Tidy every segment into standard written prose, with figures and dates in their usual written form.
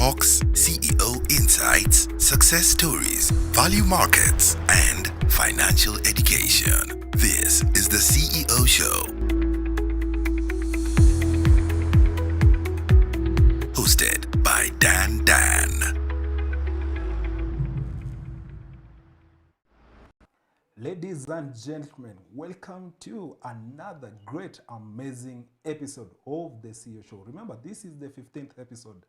talks, CEO insights, success stories, value markets, and financial education. This is the CEO Show. Hosted by Dan. Ladies and gentlemen, welcome to another great, amazing episode of the CEO Show. Remember, this is the 15th episode,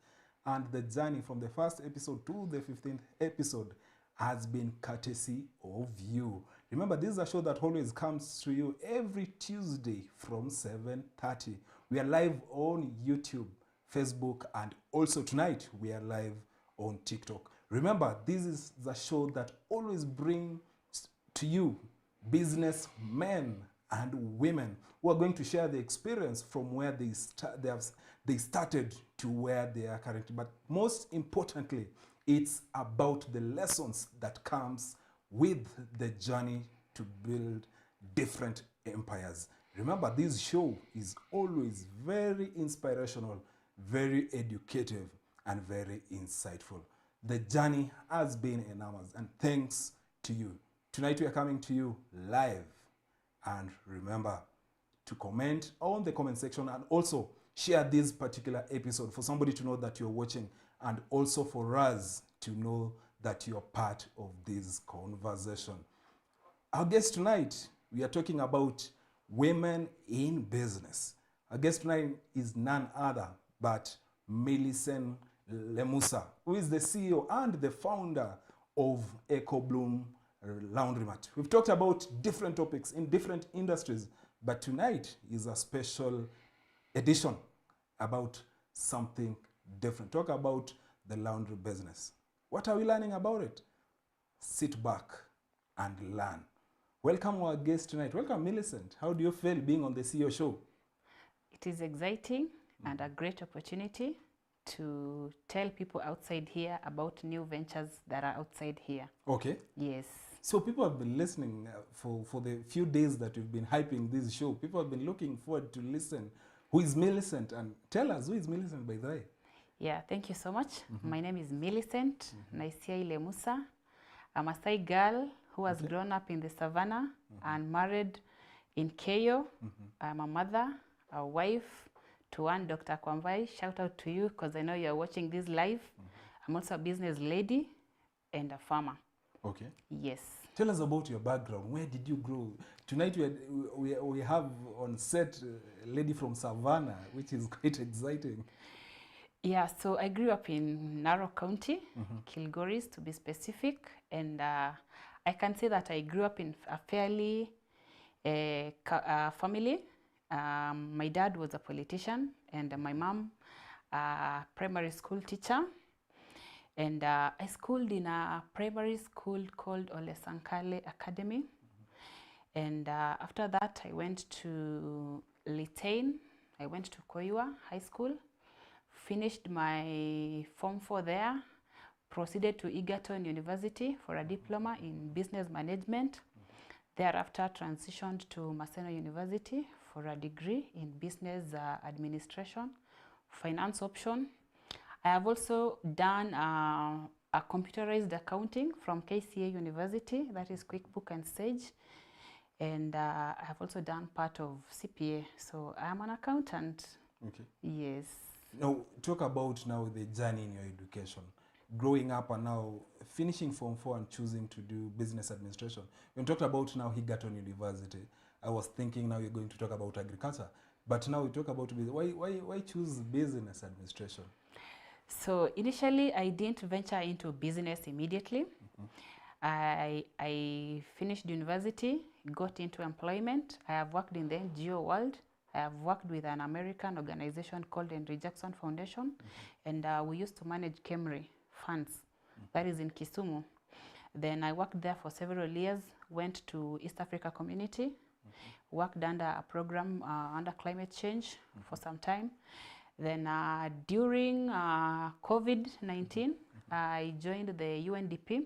and the journey from the first episode to the 15th episode has been courtesy of you. Remember, this is a show that always comes to you every Tuesday from 7:30. We are live on YouTube, Facebook, and also tonight we are live on TikTok. Remember, this is the show that always brings to you businessmen and women who are going to share the experience from where they started to where they are currently. But most importantly, it's about the lessons that comes with the journey to build different empires. Remember, this show is always very inspirational, very educative, and very insightful. The journey has been enormous, and thanks to you. Tonight we are coming to you live, and remember to comment on the comment section and also share this particular episode for somebody to know that you're watching, and also for us to know that you're part of this conversation. Our guest tonight, we are talking about women in business. Our guest tonight is none other but Millicent N.Lemusa, who is the CEO and the founder of Ecobloom Laundromat. We've talked about different topics in different industries, but tonight is a special edition about something different. Talk about the laundry business. What are we learning about it? Sit back and learn. Welcome our guest tonight. Welcome, Millicent. How do you feel being on the CEO Show? It is exciting and a great opportunity to tell people outside here about new ventures that are outside here. Okay. Yes. So people have been listening for the few days that we've been hyping this show. People have been looking forward to listen. Who is Millicent? And tell us, who is Millicent, by the way? Yeah, thank you so much. My name is Millicent NAISIAI Lemusa. I'm a Thai girl who has grown up in the savannah and married in Keyo. I'm a mother, a wife to one Dr. Kwambai. Shout out to you because I know you're watching this live. I'm also a business lady and a farmer. Okay. Yes. Tell us about your background. Where did you grow? Tonight we have on set a lady from Savannah, which is quite exciting. Yeah, so I grew up in Narok County, Kilgoris to be specific, and I can say that I grew up in a fairly family. My dad was a politician, and my mom a primary school teacher. And I schooled in a primary school called Ole Sankale Academy. And after that, I went to Litain. I went to Koiwa High School, finished my Form 4 there, proceeded to Egerton University for a diploma in business management. Thereafter, transitioned to Maseno University for a degree in business administration, finance option. I have also done a computerized accounting from KCA University, that is QuickBook and Sage. And I have also done part of CPA, so I'm an accountant. Okay. Yes. Now, talk about now the journey in your education. Growing up and now finishing Form 4 and choosing to do business administration. When you talked about now Egerton University, I was thinking now you're going to talk about agriculture. But now we talk about why choose business administration? So initially, I didn't venture into business immediately. I finished university, got into employment. I have worked in the NGO world. I have worked with an American organization called Henry Jackson Foundation, and we used to manage KEMRI funds. That is in Kisumu. Then I worked there for several years, went to East Africa Community, worked under a program under climate change for some time. Then during COVID-19, I joined the UNDP,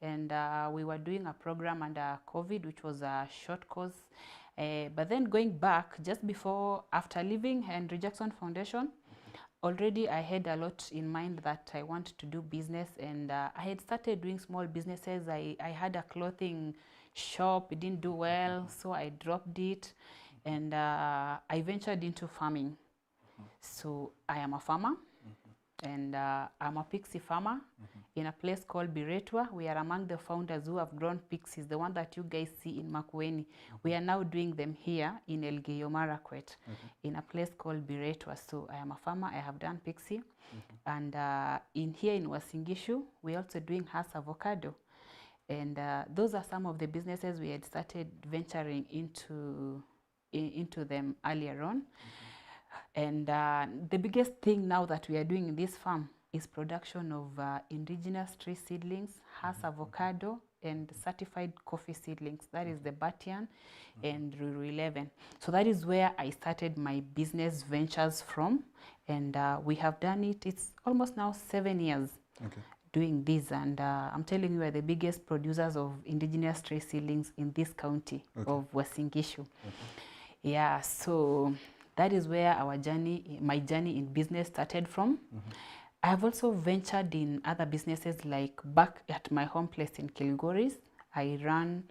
and we were doing a program under COVID, which was a short course. But then going back, just after leaving Henry Jackson Foundation, already I had a lot in mind that I want to do business, and I had started doing small businesses. I had a clothing shop. It didn't do well, so I dropped it, and I ventured into farming. So I am a farmer, and I'm a pixie farmer in a place called Biretwa. We are among the founders who have grown pixies, the one that you guys see in Makueni. We are now doing them here in Elgeyo Marakwet, in a place called Biretwa. So I am a farmer. I have done pixie, and in here in Wasingishu, we're also doing Hass avocado, and those are some of the businesses we had started venturing into them earlier on. And the biggest thing now that we are doing in this farm is production of indigenous tree seedlings, Hass avocado, and certified coffee seedlings. That is the Batian and Ruru 11. So that is where I started my business ventures from. And we have done it. It's almost now 7 years doing this. And I'm telling you, we are the biggest producers of indigenous tree seedlings in this county of Wasingishu. Yeah, so that is where our journey, my journey in business started from. I have also ventured in other businesses, like back at my home place in Kilgoris. I run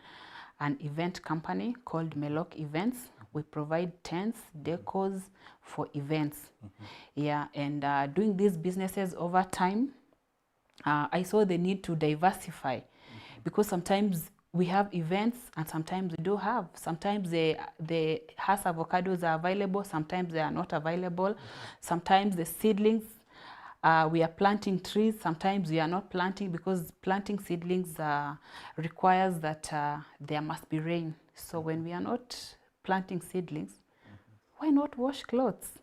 an event company called Melok Events. We provide tents, decors for events. Yeah, and doing these businesses over time, I saw the need to diversify, because sometimes we have events and sometimes we do have. Sometimes the Hass avocados are available, sometimes they are not available. Sometimes the seedlings, we are planting trees, sometimes we are not planting, because planting seedlings requires that there must be rain. So when we are not planting seedlings, why not wash clothes?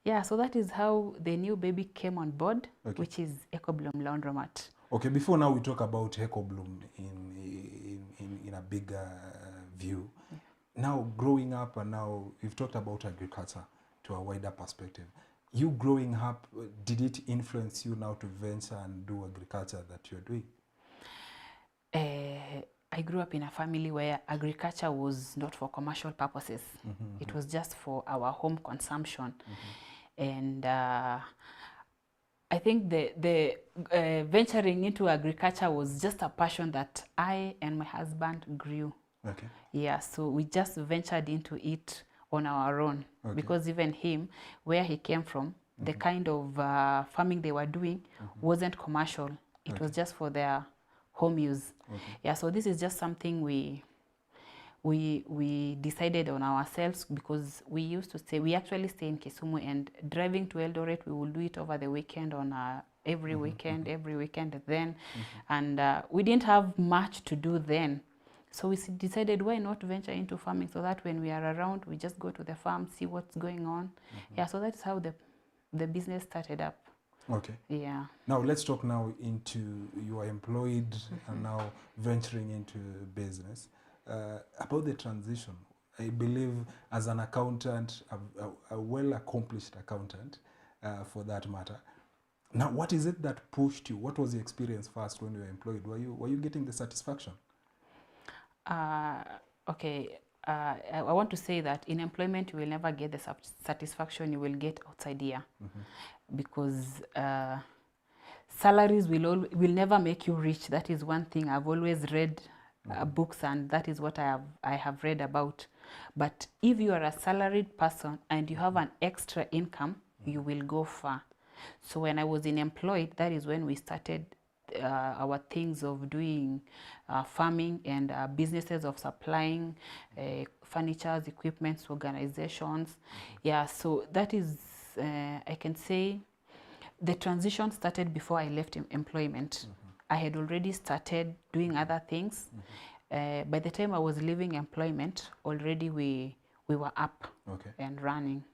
Yeah, so that is how the new baby came on board, which is Ecobloom Laundromat. Okay, before now we talk about Ecobloom in a bigger view. Now growing up, and now we've talked about agriculture to a wider perspective. You growing up, did it influence you now to venture and do agriculture that you're doing? I grew up in a family where agriculture was not for commercial purposes. It was just for our home consumption. And I think the venturing into agriculture was just a passion that I and my husband grew. Yeah, so we just ventured into it on our own, because even him, where he came from, the kind of farming they were doing wasn't commercial. It was just for their home use. Yeah, so this is just something we decided on ourselves, because we used to stay, we actually stay in Kisumu, and driving to Eldoret, we will do it over the weekend on every weekend then. And we didn't have much to do then. So we decided, why not venture into farming, so that when we are around, we just go to the farm, see what's going on. Yeah, so that's how the business started up. Yeah. Now let's talk now into, you are employed and now venturing into business. About the transition, I believe as an accountant, a well-accomplished accountant for that matter. Now, what is it that pushed you? What was the experience first when you were employed? Were you getting the satisfaction? Okay, I want to say that in employment, you will never get the satisfaction you will get outside here, because salaries will never make you rich. That is one thing I've always read books, and that is what I have read about. But if you are a salaried person and you have an extra income, you will go far. So when I was employed, that is when we started our things of doing farming and businesses of supplying furniture, equipment, organizations. Yeah, so that is, I can say, the transition started before I left employment. I had already started doing other things. By the time I was leaving employment, already we were up and running.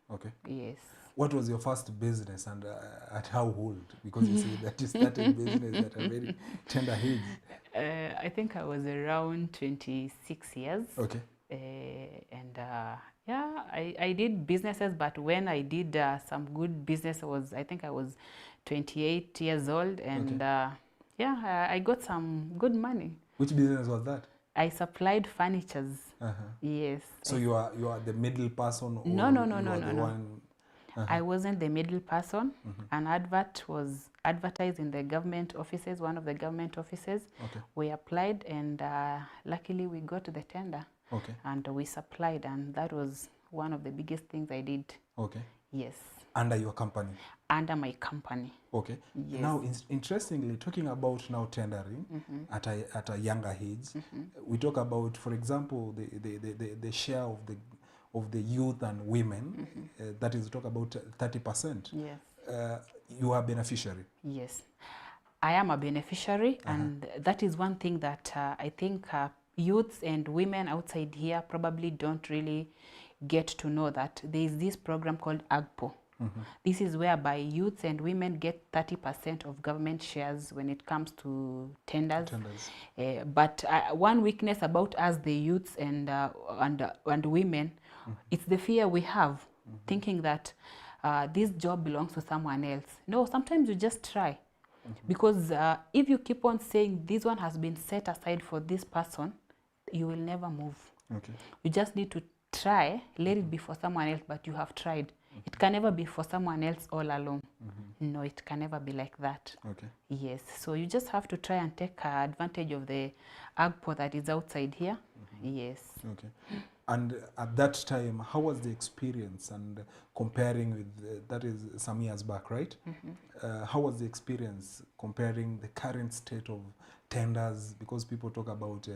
Yes. What was your first business, and at how old? Because you say that you started business at a very tender age. I think I was around 26 years. And yeah, I did businesses, but when I did some good business, I think I was 28 years old, and yeah, I got some good money. Which business was that? I supplied furnitures. Yes. So you are the middle person, or No. one? I wasn't the middle person. An advert was advertised in the government offices, one of the government offices. Okay. We applied, and luckily we got the tender. Okay. And we supplied, and that was one of the biggest things I did. Okay. Yes. Under your company? Under my company. Okay. Yes. Now, interestingly, talking about now tendering at a younger age, we talk about, for example, the share of the youth and women. That is, talk about 30%. Yes. You are beneficiary. Yes, I am a beneficiary, and that is one thing that I think youths and women outside here probably don't really get to know, that there is this program called AGPO. This is whereby youths and women get 30% of government shares when it comes to tenders. But one weakness about us, the youths and women, it's the fear we have, thinking that this job belongs to someone else. No, sometimes you just try. Because if you keep on saying this one has been set aside for this person, you will never move. Okay. You just need to try, let it be for someone else, but you have tried. It can never be for someone else all alone. No, it can never be like that. Okay. Yes, so you just have to try and take advantage of the AGPO that is outside here. Yes. Okay. And at that time, how was the experience? And comparing with, that is some years back, right? How was the experience comparing the current state of tenders? Because people talk about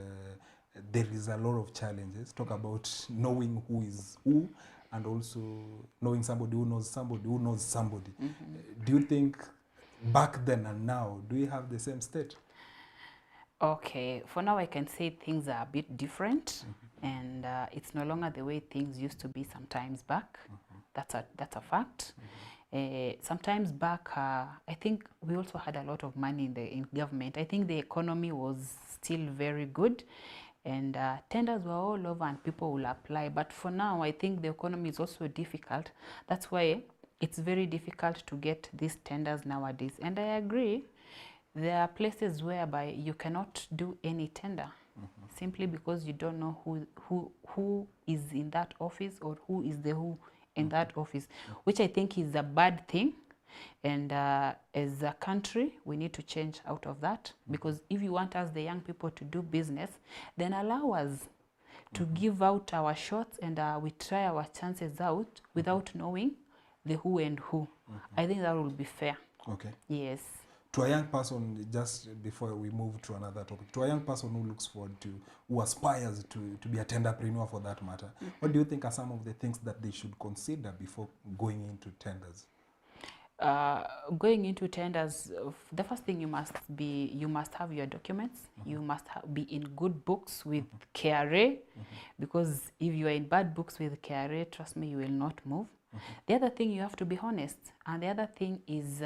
there is a lot of challenges. Talk about knowing who is who, and also knowing somebody who knows somebody who knows somebody. Do you think back then and now, do you have the same state? Okay, for now I can say things are a bit different, and it's no longer the way things used to be sometimes back. That's a fact. Sometimes back, I think we also had a lot of money in government. I think the economy was still very good, and tenders were all over and people will apply. But for now, I think the economy is also difficult. That's why it's very difficult to get these tenders nowadays. And I agree, there are places whereby you cannot do any tender simply because you don't know who is in that office, or who is the who in that office, which I think is a bad thing. And as a country, we need to change out of that, because if you want us, the young people, to do business, then allow us to give out our shots, and we try our chances out without knowing the who and who. I think that will be fair. Okay. Yes. To a young person, just before we move to another topic, to a young person who looks forward to, who aspires to be a tenderpreneur for that matter, what do you think are some of the things that they should consider before going into tenders? Going into tenders, the first thing you must have your documents. You must be in good books with KRA, because if you are in bad books with KRA, trust me, you will not move. The other thing, you have to be honest, and the other thing is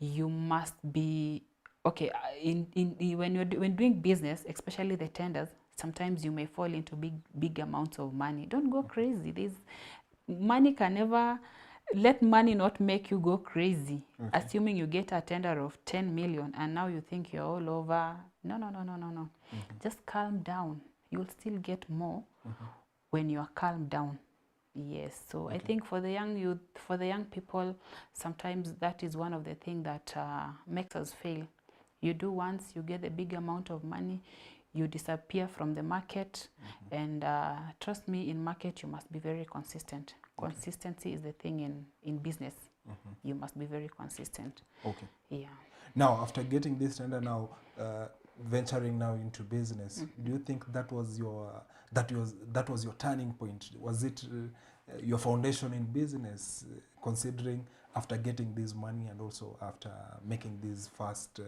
you must be okay. When doing business, especially the tenders, sometimes you may fall into big amounts of money. Don't go crazy. This money can never. Let money not make you go crazy. Assuming you get a tender of 10 million and now you think you're all over. No. Just calm down. You'll still get more when you are calm down. Yes. So I think for the young youth, for the young people, sometimes that is one of the things that makes us fail. You do once, you get a big amount of money, you disappear from the market, and trust me, in market you must be very consistent. Consistency is the thing in business. You must be very consistent. Okay. Yeah. Now, after getting this tender, now venturing now into business, do you think that was your turning point? Was it your foundation in business, considering after getting this money and also after making this first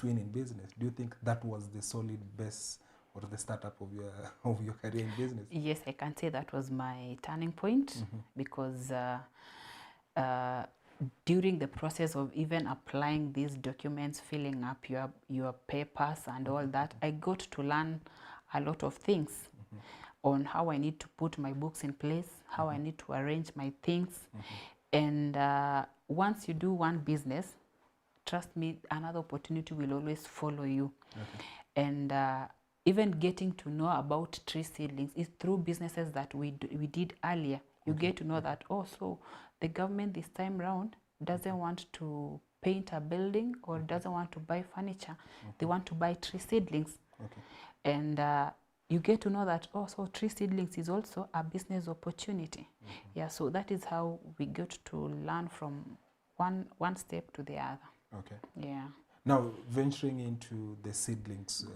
win in business? Do you think that was the solid base or the startup of your career in business? Yes, I can say that was my turning point, because during the process of even applying these documents, filling up your papers and all that, I got to learn a lot of things on how I need to put my books in place, how I need to arrange my things. And once you do one business, trust me, another opportunity will always follow you. And even getting to know about tree seedlings is through businesses that we did earlier. You get to know that, oh, so the government this time round doesn't want to paint a building or doesn't want to buy furniture. They want to buy tree seedlings. And you get to know that also tree seedlings is also a business opportunity. Yeah, so that is how we get to learn from one step to the other. Okay. Yeah. Now, venturing into the seedlings,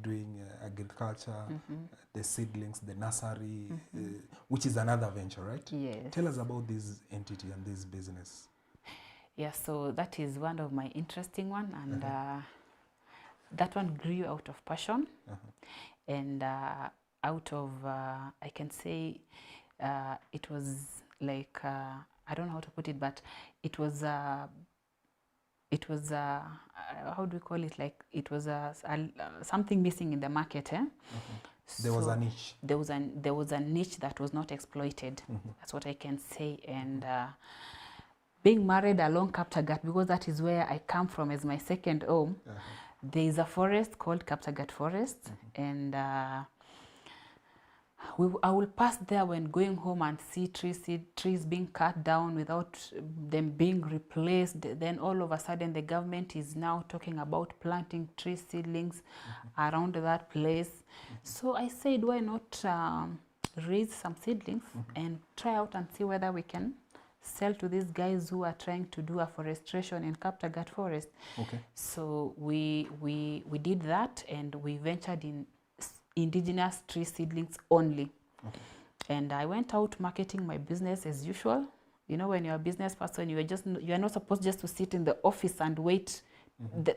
doing agriculture, the seedlings, the nursery, which is another venture, right? Yes. Tell us about this entity and this business. Yeah, so that is one of my interesting one, and that one grew out of passion, and out of I can say it was like I don't know how to put it, but it was how do we call it? Like it was something missing in the market. There was a niche. There was a niche that was not exploited. That's what I can say. And being married along Kaptagat, because that is where I come from as my second home. There is a forest called Kaptagat Forest, and I will pass there when going home and see trees being cut down without them being replaced. Then all of a sudden the government is now talking about planting tree seedlings around that place. So I said, why not raise some seedlings and try out and see whether we can sell to these guys who are trying to do afforestation in Kaptagat Forest. Okay. So we did that, and we ventured in indigenous tree seedlings only. And I went out marketing my business as usual. You know, when you're a business person, you are not supposed just to sit in the office and wait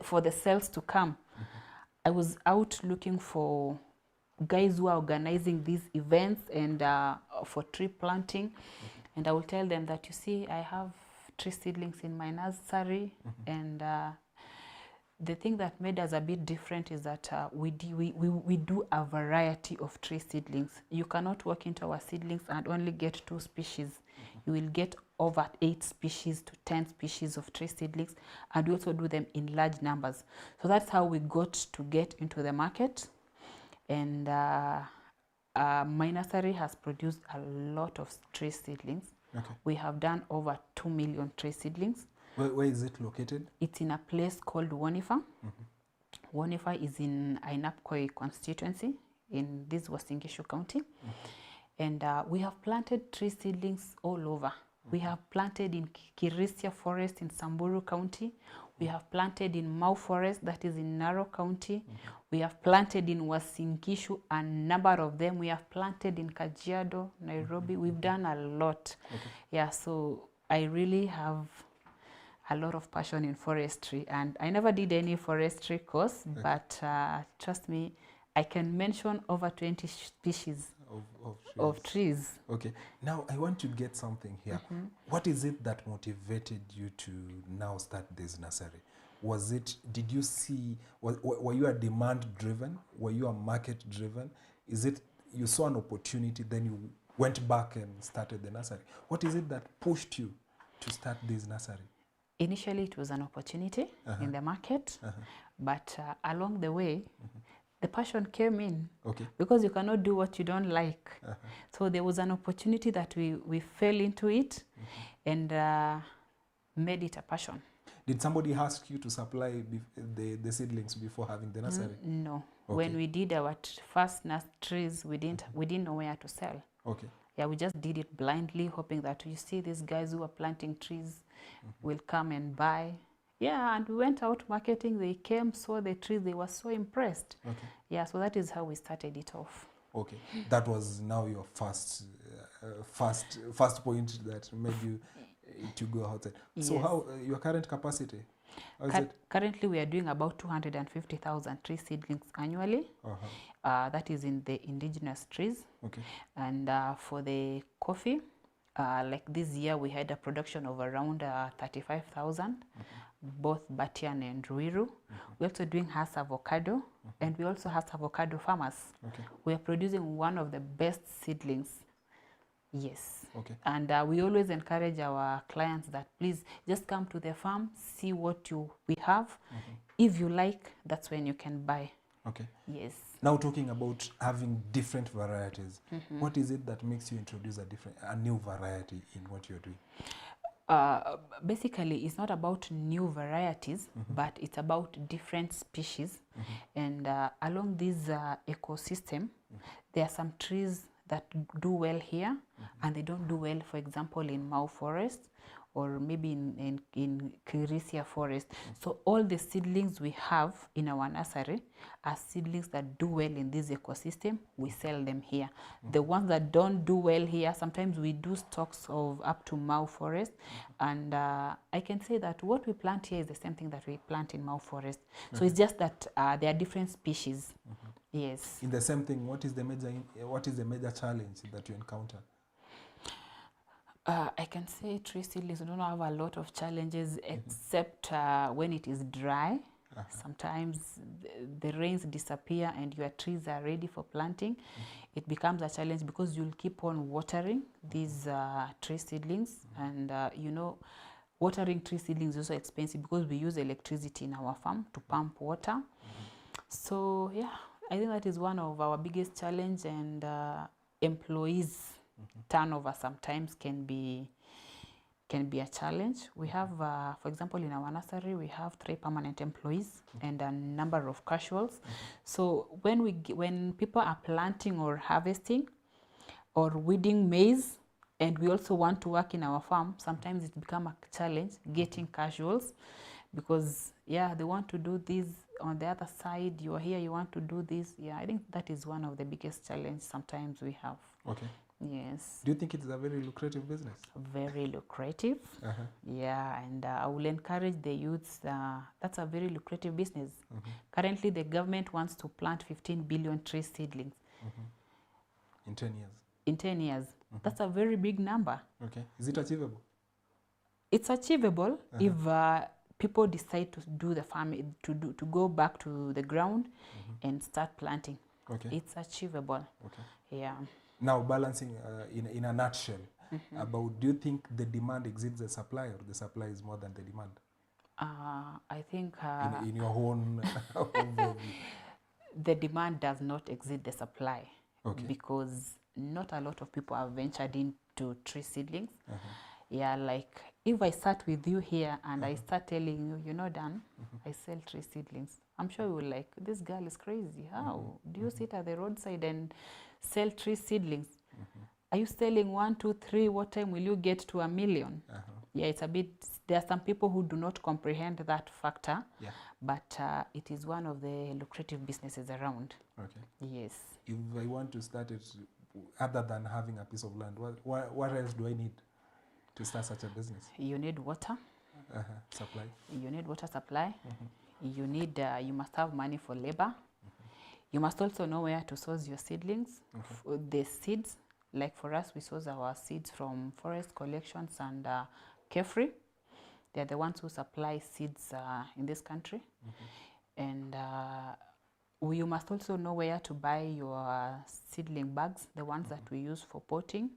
for the sales to come. I was out looking for guys who are organizing these events and for tree planting. And I will tell them that, you see, I have tree seedlings in my nursery, and the thing that made us a bit different is that we do a variety of tree seedlings. You cannot walk into our seedlings and only get 2 species. You will get over 8 species to 10 species of tree seedlings, and we also do them in large numbers. So that's how we got to get into the market. And my nursery has produced a lot of tree seedlings. We have done over 2 million tree seedlings. Where is it located? It's in a place called Wanifa. Wanifa is in Ainapkoi constituency in this Uasin Gishu County. And we have planted tree seedlings all over. We have planted in Kirisia Forest in Samburu County. We have planted in Mau Forest, that is in Narok County. We have planted in Uasin Gishu, a number of them. We have planted in Kajiado, Nairobi. We've done a lot. Yeah, so I really have a lot of passion in forestry, and I never did any forestry course, but trust me, I can mention over 20 species of trees. Okay, now I want to get something here. What is it that motivated you to now start this nursery? Was it, did you see, were you a demand driven? Were you a market driven? Is it you saw an opportunity, then you went back and started the nursery? What is it that pushed you to start this nursery? Initially, it was an opportunity in the market, but along the way, the passion came in, because you cannot do what you don't like. So there was an opportunity that we fell into it and made it a passion. Did somebody ask you to supply the seedlings before having the nursery? No. When we did our first trees, we didn't know where to sell. Yeah, we just did it blindly, hoping that, you see, these guys who are planting trees will come and buy. Yeah, and we went out marketing. They came, saw the trees. They were so impressed. Yeah, so that is how we started it off. That was now your first point that made you to go outside. So how your current capacity? Currently, we are doing about 250,000 tree seedlings annually. That is in the indigenous trees. And for the coffee, like this year, we had a production of around 35,000, both Batian and Ruiru. We're also doing Hass avocado, and we also have avocado farmers. We are producing one of the best seedlings. Yes. And we always encourage our clients that please just come to the farm, see what we have. If you like, that's when you can buy. Okay. Yes. Now talking about having different varieties, what is it that makes you introduce a new variety in what you're doing? Basically, it's not about new varieties, but it's about different species. And along this ecosystem, there are some trees that do well here, and they don't do well, for example, in Mau Forest, or maybe in Kirisia Forest. So all the seedlings we have in our nursery are seedlings that do well in this ecosystem. We sell them here. The ones that don't do well here, sometimes we do stocks of up to Mau Forest. And I can say that what we plant here is the same thing that we plant in Mau Forest. So it's just that there are different species. Yes. In the same thing, what is the major challenge that you encounter? I can say tree seedlings don't have a lot of challenges except when it is dry. Sometimes the rains disappear and your trees are ready for planting. It becomes a challenge because you'll keep on watering these tree seedlings. And you know, watering tree seedlings is also expensive because we use electricity in our farm to pump water. So yeah, I think that is one of our biggest challenge, and employees turnover sometimes can be a challenge. We have, for example, in our nursery, we have 3 permanent employees and a number of casuals. So when people are planting or harvesting or weeding maize, and we also want to work in our farm, sometimes it becomes a challenge getting casuals, because yeah, they want to do this on the other side. You are here, you want to do this. Yeah, I think that is one of the biggest challenges sometimes we have. Okay. Yes. Do you think it's a very lucrative business? Very lucrative. Yeah, and I will encourage the youths. That's a very lucrative business. Currently, the government wants to plant 15 billion tree seedlings in 10 years. In 10 years. That's a very big number. Okay. Is it achievable? It's achievable if people decide to do the farming, to go back to the ground and start planting. Okay. It's achievable. Okay. Yeah. Now, balancing in a nutshell, do you think the demand exceeds the supply, or the supply is more than the demand? I think in your own overview. The demand does not exceed the supply. Okay. Because not a lot of people have ventured into tree seedlings. Yeah, like if I start with you here and I start telling you, you know, Dan, I sell tree seedlings, I'm sure you will like, this girl is crazy. How do you sit at the roadside and sell tree seedlings? Are you selling 1, 2, 3? What time will you get to 1 million? Yeah, it's a bit, there are some people who do not comprehend that factor. Yeah. But it is one of the lucrative businesses around. Okay. Yes. If I want to start it, other than having a piece of land, what else do I need to start such a business? You need water. Supply. You need water supply. You need, you must have money for labor. You must also know where to source your seedlings. The seeds, like for us, we source our seeds from Forest Collections and Carefree. They're the ones who supply seeds in this country. And you must also know where to buy your seedling bags, the ones that we use for potting.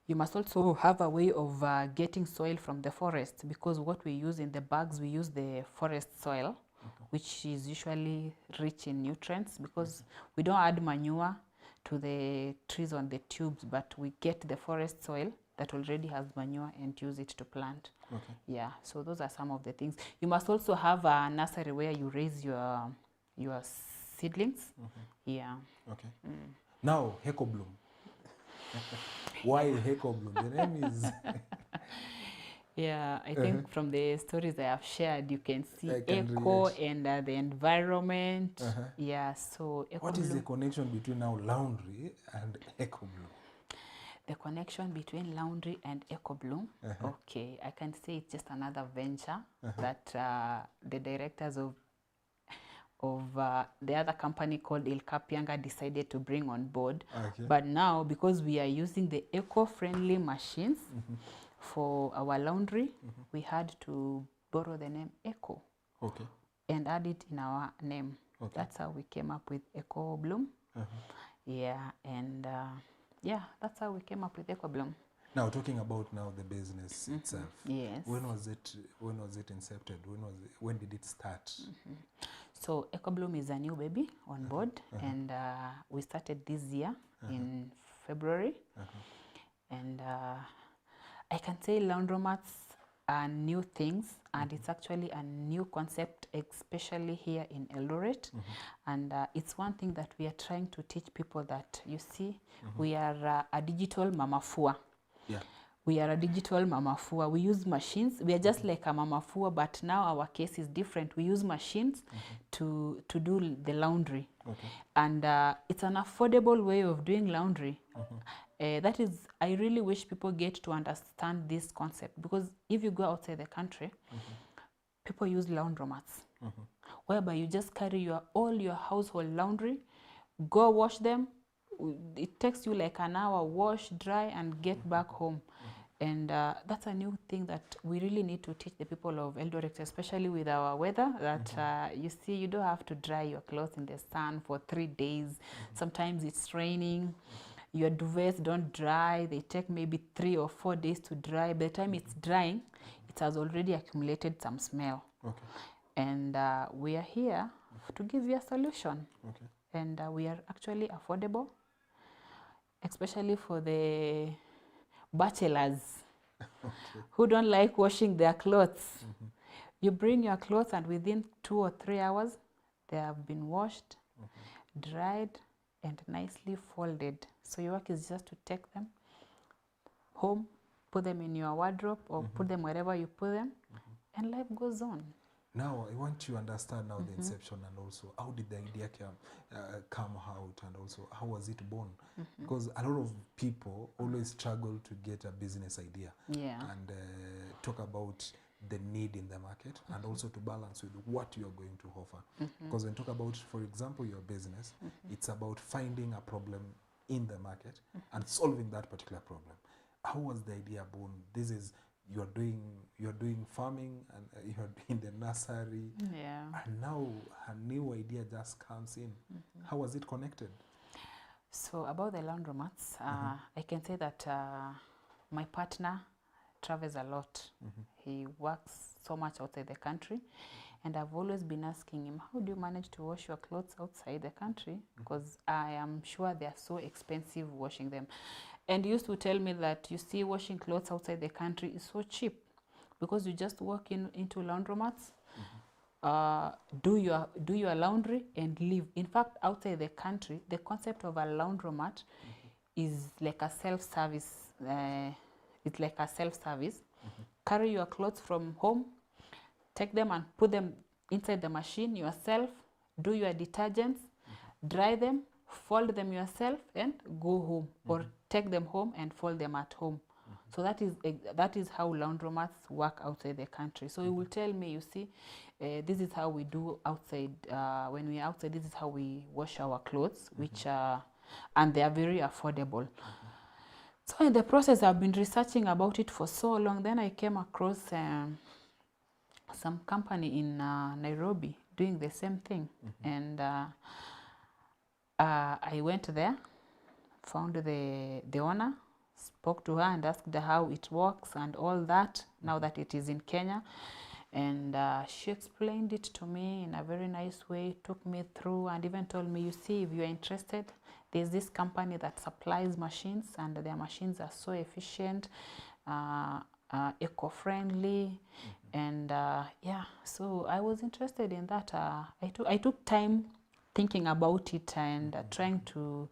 You must also have a way of getting soil from the forest, because what we use in the bags, we use the forest soil, which is usually rich in nutrients, because we don't add manure to the trees on the tubes, but we get the forest soil that already has manure and use it to plant. Yeah, so those are some of the things. You must also have a nursery where you raise your seedlings. Yeah. Okay. Now, Ecobloom. Why Ecobloom? The name is... Yeah, I think from the stories I have shared, you can see eco and the environment. Yeah, so Ecobloom. What is the connection between now Laundry and Ecobloom? The connection between Laundry and Ecobloom? Okay, I can say it's just another venture that the directors of the other company called Ilkapianga decided to bring on board. But now, because we are using the eco-friendly machines for our laundry, we had to borrow the name Eco and add it in our name. That's how we came up with Ecobloom. Yeah, and yeah, that's how we came up with Ecobloom. Now, talking about now the business itself. Yes. When was it incepted? When did it start? So Ecobloom is a new baby on board, and we started this year in February. And I can say laundromats are new things, and it's actually a new concept, especially here in Eldoret. And it's one thing that we are trying to teach people, that you see, we are a digital mama fua. Yeah. We are a digital mama fua. We use machines. We are just like a mama fua, but now our case is different. We use machines to do the laundry. Okay. And it's an affordable way of doing laundry. That is, I really wish people get to understand this concept, because if you go outside the country, people use laundromats, whereby you just carry all your household laundry, go wash them. It takes you like an hour, wash, dry, and get back home. And that's a new thing that we really need to teach the people of Eldoret, especially with our weather, that you see, you don't have to dry your clothes in the sun for 3 days. Sometimes it's raining. Your duvets don't dry. They take maybe 3 or 4 days to dry. By the time it's drying, it has already accumulated some smell. Okay. And we are here to give you a solution. Okay. And we are actually affordable, especially for the bachelors who don't like washing their clothes. You bring your clothes, and within 2 or 3 hours, they have been washed, dried, and nicely folded. So your work is just to take them home, put them in your wardrobe, or put them wherever you put them, and life goes on. Now, I want to understand now the inception, and also how did the idea come out, and also how was it born? Because a lot of people always struggle to get a business idea, and talk about the need in the market, and also to balance with what you are going to offer. Because when you talk about, for example, your business, it's about finding a problem in the market and solving that particular problem. How was the idea born? This is, you're doing farming, and you're doing the nursery, and now a new idea just comes in. How was it connected? So about the laundromats, I can say that my partner travels a lot. He works so much outside the country, and I've always been asking him, how do you manage to wash your clothes outside the country? Because I am sure they are so expensive washing them. And he used to tell me that, you see, washing clothes outside the country is so cheap, because you just walk into laundromats, do your laundry, and leave. In fact, outside the country, the concept of a laundromat is like a self-service. It's like a self-service. Carry your clothes from home, take them and put them inside the machine yourself, do your detergents, dry them, fold them yourself, and go home, or take them home and fold them at home. So that is how laundromats work outside the country. So he will tell me, you see, this is how we do outside. When we are outside, this is how we wash our clothes, which and they are very affordable. So in the process, I've been researching about it for so long. Then I came across some company in Nairobi doing the same thing. And I went there, found the owner, spoke to her and asked her how it works and all that, now that it is in Kenya. And she explained it to me in a very nice way, took me through, and even told me, you see, if you're interested, there's this company that supplies machines, and their machines are so efficient, eco-friendly, and yeah, so I was interested in that. I took time thinking about it, and trying to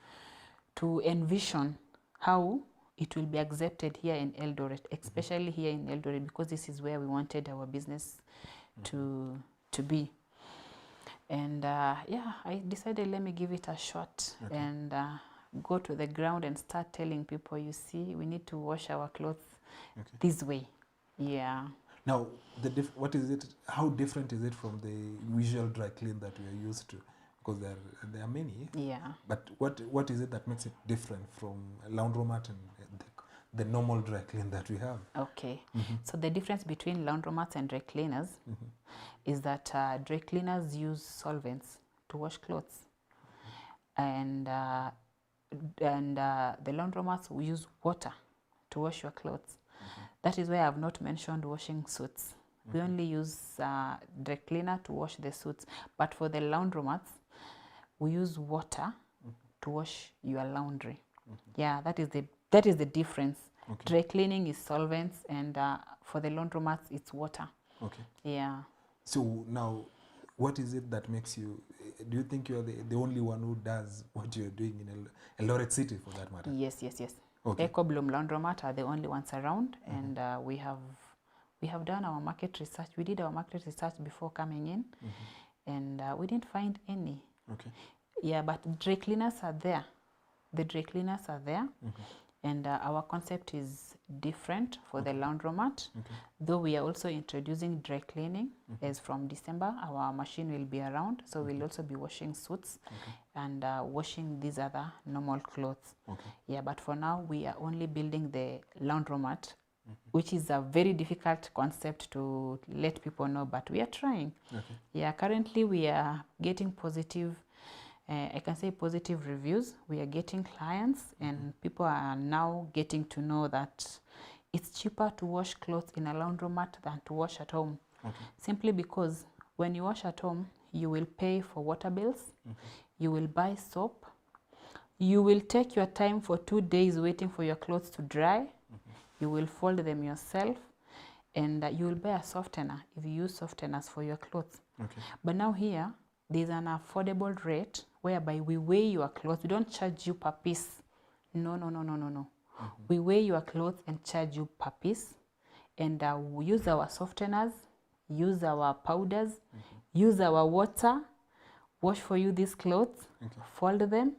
envision how it will be accepted here in Eldoret, especially here in Eldoret, because this is where we wanted our business to be. And yeah, I decided, let me give it a shot, and go to the ground and start telling people, you see, we need to wash our clothes this way. Yeah. Now, what is it? How different is it from the usual dry clean that we are used to? Because there are many. Yeah. But what is it that makes it different from laundromat and the normal dry clean that we have? Okay. So the difference between laundromats and dry cleaners is that dry cleaners use solvents to wash clothes, and the laundromats use water to wash your clothes. That is why I've not mentioned washing suits. We only use dry cleaner to wash the suits. But for the laundromats, we use water to wash your laundry. Yeah, that is the difference. Dry cleaning is solvents, and for the laundromats, it's water. Okay. Yeah. So now, what is it that makes you, do you think you're the only one who does what you're doing in Eldoret City, for that matter? Yes. Okay. Ecobloom Laundromat are the only ones around, and we have done our market research. We did our market research before coming in, and we didn't find any. Okay. Yeah, but dry cleaners are there. The dry cleaners are there, and our concept is different for the laundromat. Though we are also introducing dry cleaning as from December. Our machine will be around, so we'll also be washing suits and washing these other normal clothes. Yeah, but for now we are only building the laundromat, which is a very difficult concept to let people know, but we are trying. Yeah, currently we are getting positive, I can say positive reviews. We are getting clients, and people are now getting to know that it's cheaper to wash clothes in a laundromat than to wash at home. Simply because when you wash at home, you will pay for water bills, you will buy soap, you will take your time for 2 days waiting for your clothes to dry, you will fold them yourself, and you will buy a softener if you use softeners for your clothes. But now here, there's an affordable rate whereby we weigh your clothes. We don't charge you per piece. No. We weigh your clothes and charge you per piece. And we use our softeners, use our powders, use our water, wash for you these clothes, fold them,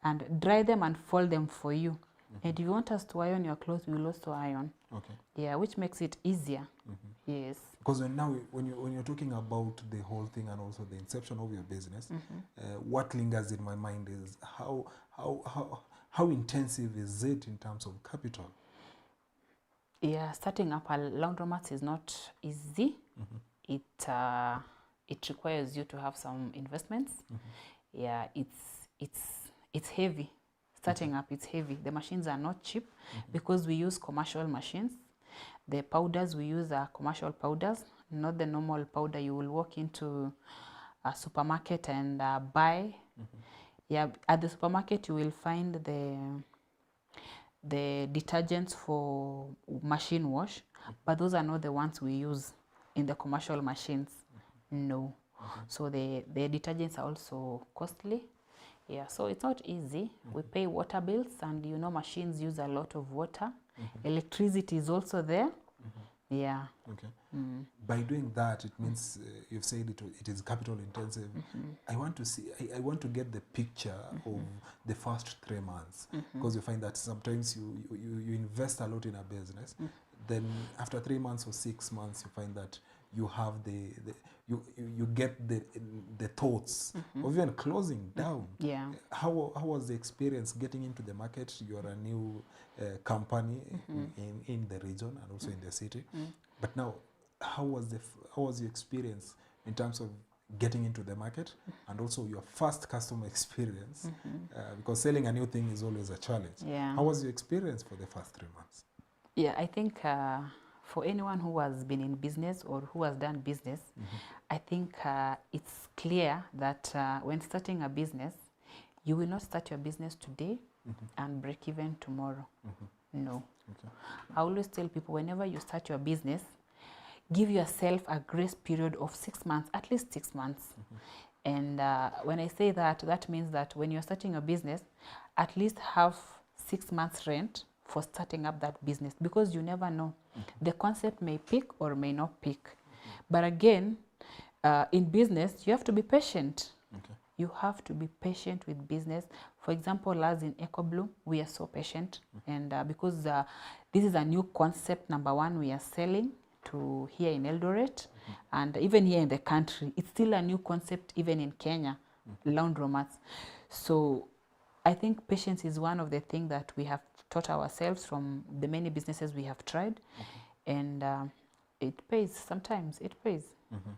and dry them and fold them for you. And if you want us to iron your clothes, we will also iron. Yeah, which makes it easier. Yes. Because when you're talking about the whole thing and also the inception of your business, what lingers in my mind is how intensive is it in terms of capital? Yeah, starting up a laundromat is not easy. It requires you to have some investments. Yeah, it's heavy. Starting up, it's heavy. The machines are not cheap because we use commercial machines. The powders we use are commercial powders, not the normal powder you will walk into a supermarket and buy. Yeah, at the supermarket you will find the detergents for machine wash, but those are not the ones we use in the commercial machines. No. So the detergents are also costly. Yeah, so it's not easy. We pay water bills, and you know machines use a lot of water. Electricity is also there. Yeah. Okay. By doing that, it means you've said it is capital intensive. I want to get the picture of the first 3 months, because you find that sometimes you invest a lot in a business, then after 3 months or 6 months you find that you have you get the thoughts of even closing down. Yeah. How was the experience getting into the market? You're a new company in the region and also in the city. But now, how was your experience in terms of getting into the market and also your first customer experience? Because selling a new thing is always a challenge. Yeah. How was your experience for the first 3 months? Yeah, I think for anyone who has been in business or who has done business, I think it's clear that when starting a business, you will not start your business today and break even tomorrow. No. I always tell people, whenever you start your business, give yourself a grace period of 6 months, at least 6 months. And when I say that, that means that when you're starting a business, at least have 6 months rent for starting up that business, because you never know. The concept may pick or may not pick. But again, in business, you have to be patient. You have to be patient with business. For example, as in Ecobloom, we are so patient. And because this is a new concept, number one, we are selling to here in Eldoret, and even here in the country. It's still a new concept, even in Kenya, laundromats. So I think patience is one of the things that we have taught ourselves from the many businesses we have tried. And it pays, sometimes it pays.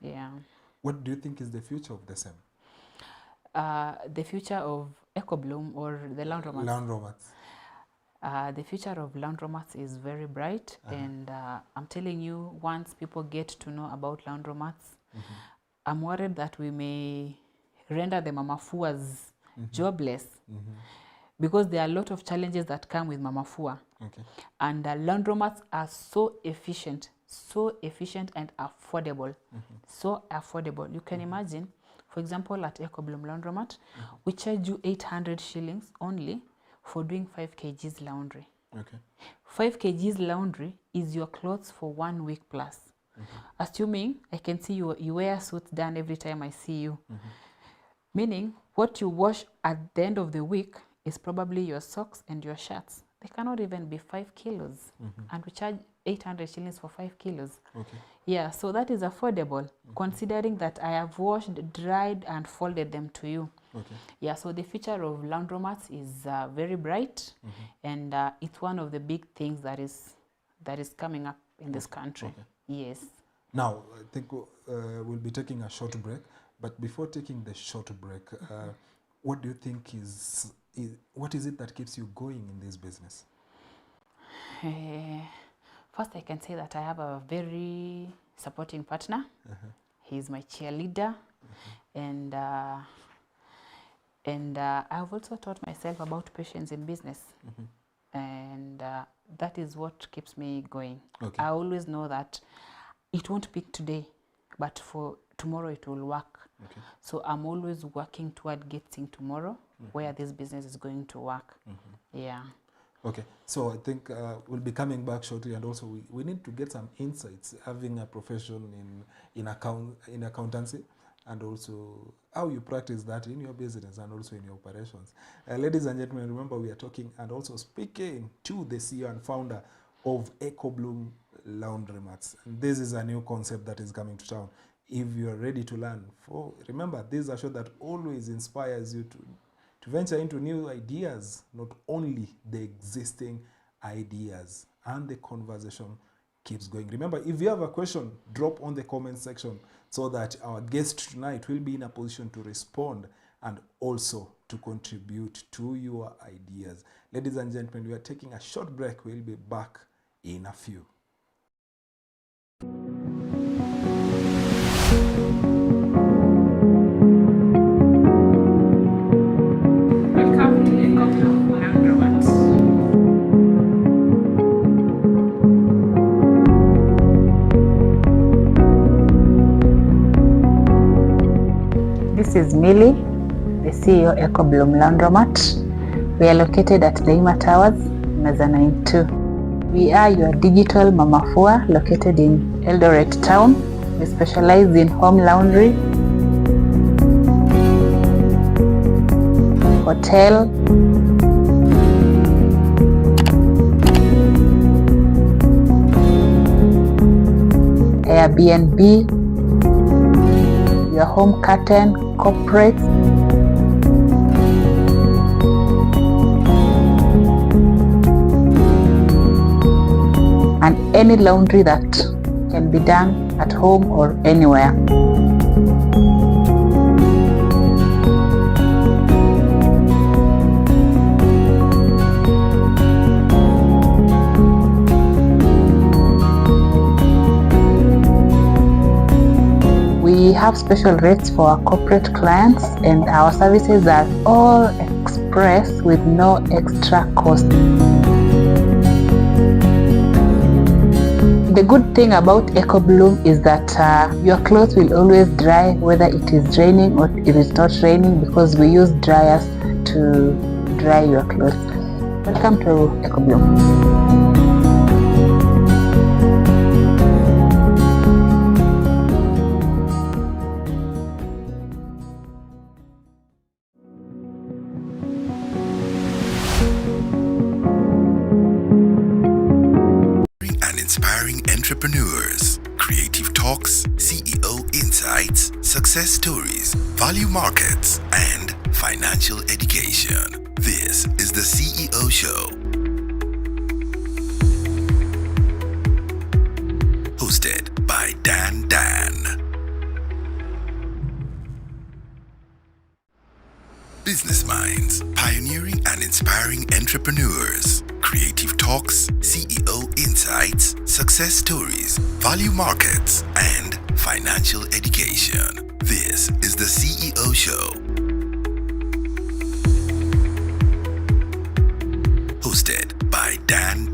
Yeah. What do you think is the future of the same? The future of Ecobloom or the laundromats? Laundromats. The future of laundromats is very bright, and I'm telling you, once people get to know about laundromats, I'm worried that we may render the mamafuas jobless, because there are a lot of challenges that come with mamafua. And laundromats are so efficient and affordable. So affordable. You can imagine, for example, at Ecobloom Laundromat, we charge you 800 shillings only for doing 5 kgs laundry. 5 kgs laundry is your clothes for 1 week plus. Assuming I can see you wear suits done every time I see you. Meaning, what you wash at the end of the week is probably your socks and your shirts. They cannot even be 5 kilos. And we charge 800 shillings for 5 kilos. Yeah, so that is affordable, considering that I have washed, dried, and folded them to you. Yeah, so the future of laundromats is very bright, and it's one of the big things that is coming up in this country. Yes. Now, I think we'll be taking a short break. But before taking the short break, what do you think what is it that keeps you going in this business? First, I can say that I have a very supporting partner. He's my cheerleader, and I've also taught myself about patience in business, and that is what keeps me going. I always know that it won't peak today, but for tomorrow it will work. So I'm always working toward getting tomorrow where this business is going to work. Yeah. Okay, so I think we'll be coming back shortly, and also we need to get some insights, having a profession in accountancy, and also how you practice that in your business and also in your operations. Ladies and gentlemen, remember we are talking and also speaking to the CEO and founder of Ecobloom Laundromats. And this is a new concept that is coming to town. If you are ready to learn, remember, this is a show that always inspires you to venture into new ideas, not only the existing ideas, and the conversation keeps going. Remember, if you have a question, drop on the comment section so that our guest tonight will be in a position to respond and also to contribute to your ideas. Ladies and gentlemen, we are taking a short break. We'll be back in a few. Welcome to Ecobloom Laundromat. This is Millie, the CEO Ecobloom Laundromat. We are located at Laima Towers, Mezzanine 2. We are your digital mamafua located in Eldoret town. We specialize in home laundry, hotel, Airbnb, your home curtain, corporate, and any laundry that can be done at home or anywhere. We have special rates for our corporate clients, and our services are all express with no extra cost. The good thing about Ecobloom is that your clothes will always dry whether it is raining or if it's not raining, because we use dryers to dry your clothes. Welcome to Ecobloom. Inspiring entrepreneurs, creative talks, CEO insights, success stories, value markets, and financial education. This is the CEO Show. Hosted by Dan. Business minds, pioneering and inspiring entrepreneurs, creative talks, CEO insights, success stories, value markets, and financial education. This is the CEO Show. Hosted by Dan.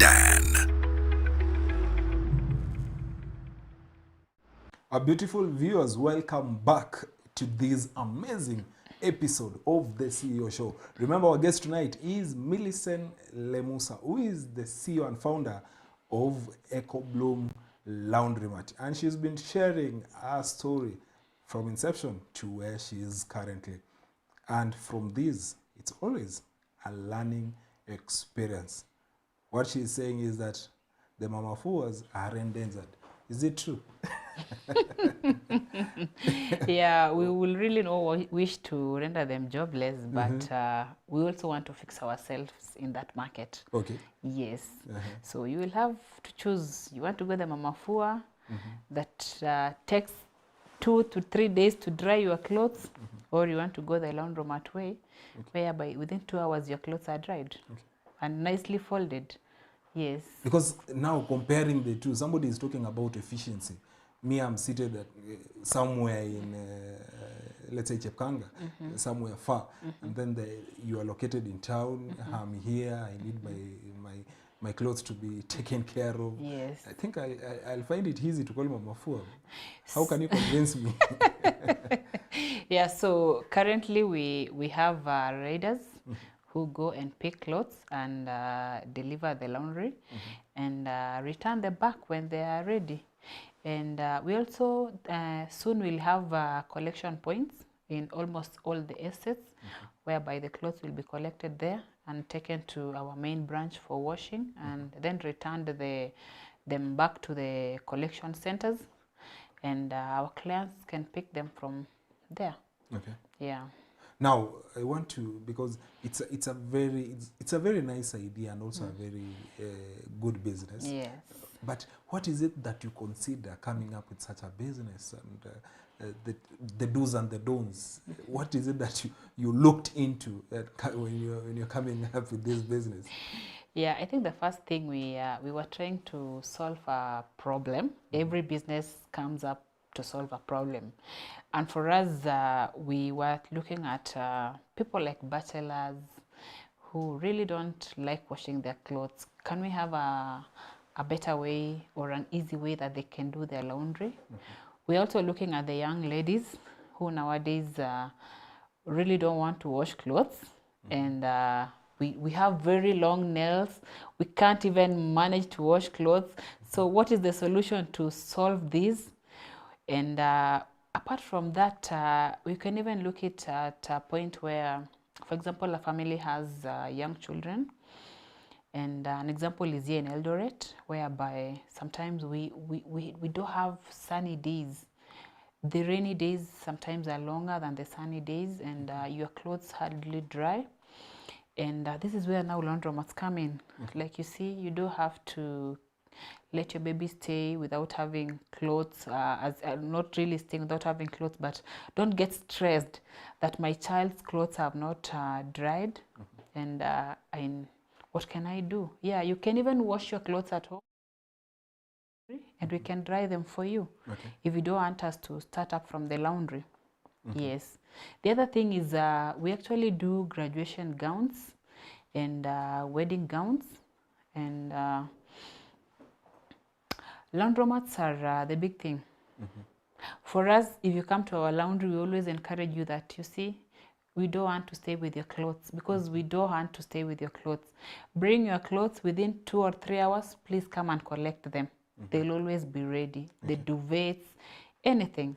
Our beautiful viewers, welcome back to this amazing episode of the CEO Show. Remember, our guest tonight is Millicent N.Lemusa, who is the CEO and founder of Ecobloom Laundromat. And she's been sharing her story from inception to where she is currently. And from this, it's always a learning experience. What she's saying is that the mama fuas are endangered. Is it true? Yeah, we will really not wish to render them jobless, but we also want to fix ourselves in that market. Okay. Yes. So you will have to choose. You want to go the mamafua that takes 2 to 3 days to dry your clothes, or you want to go the laundromat way, whereby within 2 hours your clothes are dried and nicely folded. Yes. Because now comparing the two, somebody is talking about efficiency. Me, I'm seated at, somewhere in, let's say, Chepkanga, somewhere far. And then you are located in town. I'm here. I need my clothes to be taken care of. Yes. I think I'll find it easy to call Mama Fua. How can you convince me? Yeah, so currently we have riders who go and pick clothes and deliver the laundry and return them back when they are ready. And we also soon will have collection points in almost all the estates, whereby the clothes will be collected there and taken to our main branch for washing, and then returned them back to the collection centers, and our clients can pick them from there. Okay. Yeah. Now I want to, because it's a very nice idea and also a very good business. Yes. But what is it that you consider coming up with such a business, and the do's and the don'ts? What is it that you looked into when you're coming up with this business? Yeah, I think the first thing we were trying to solve a problem. Every business comes up to solve a problem, and for us, we were looking at people like bachelors who really don't like washing their clothes. Can we have a better way or an easy way that they can do their laundry? We're also looking at the young ladies who nowadays really don't want to wash clothes, and we have very long nails. We can't even manage to wash clothes. So what is the solution to solve this? And apart from that, we can even look at a point where, for example, a family has young children. And an example is here in Eldoret, whereby sometimes we don't have sunny days. The rainy days sometimes are longer than the sunny days, and your clothes hardly dry. And this is where now laundromats come in. Like you see, you don't have to let your baby stay without having clothes, not really staying without having clothes, but don't get stressed that my child's clothes have not dried. And what can I do? Yeah, you can even wash your clothes at home, and we can dry them for you if you don't want us to start up from the laundry. Yes. The other thing is we actually do graduation gowns and wedding gowns, and laundromats are the big thing. For us, if you come to our laundry, we always encourage you that, you see, we don't want to stay with your clothes, because we don't want to stay with your clothes. Bring your clothes within 2 or 3 hours. Please come and collect them. They'll always be ready. The duvets, anything.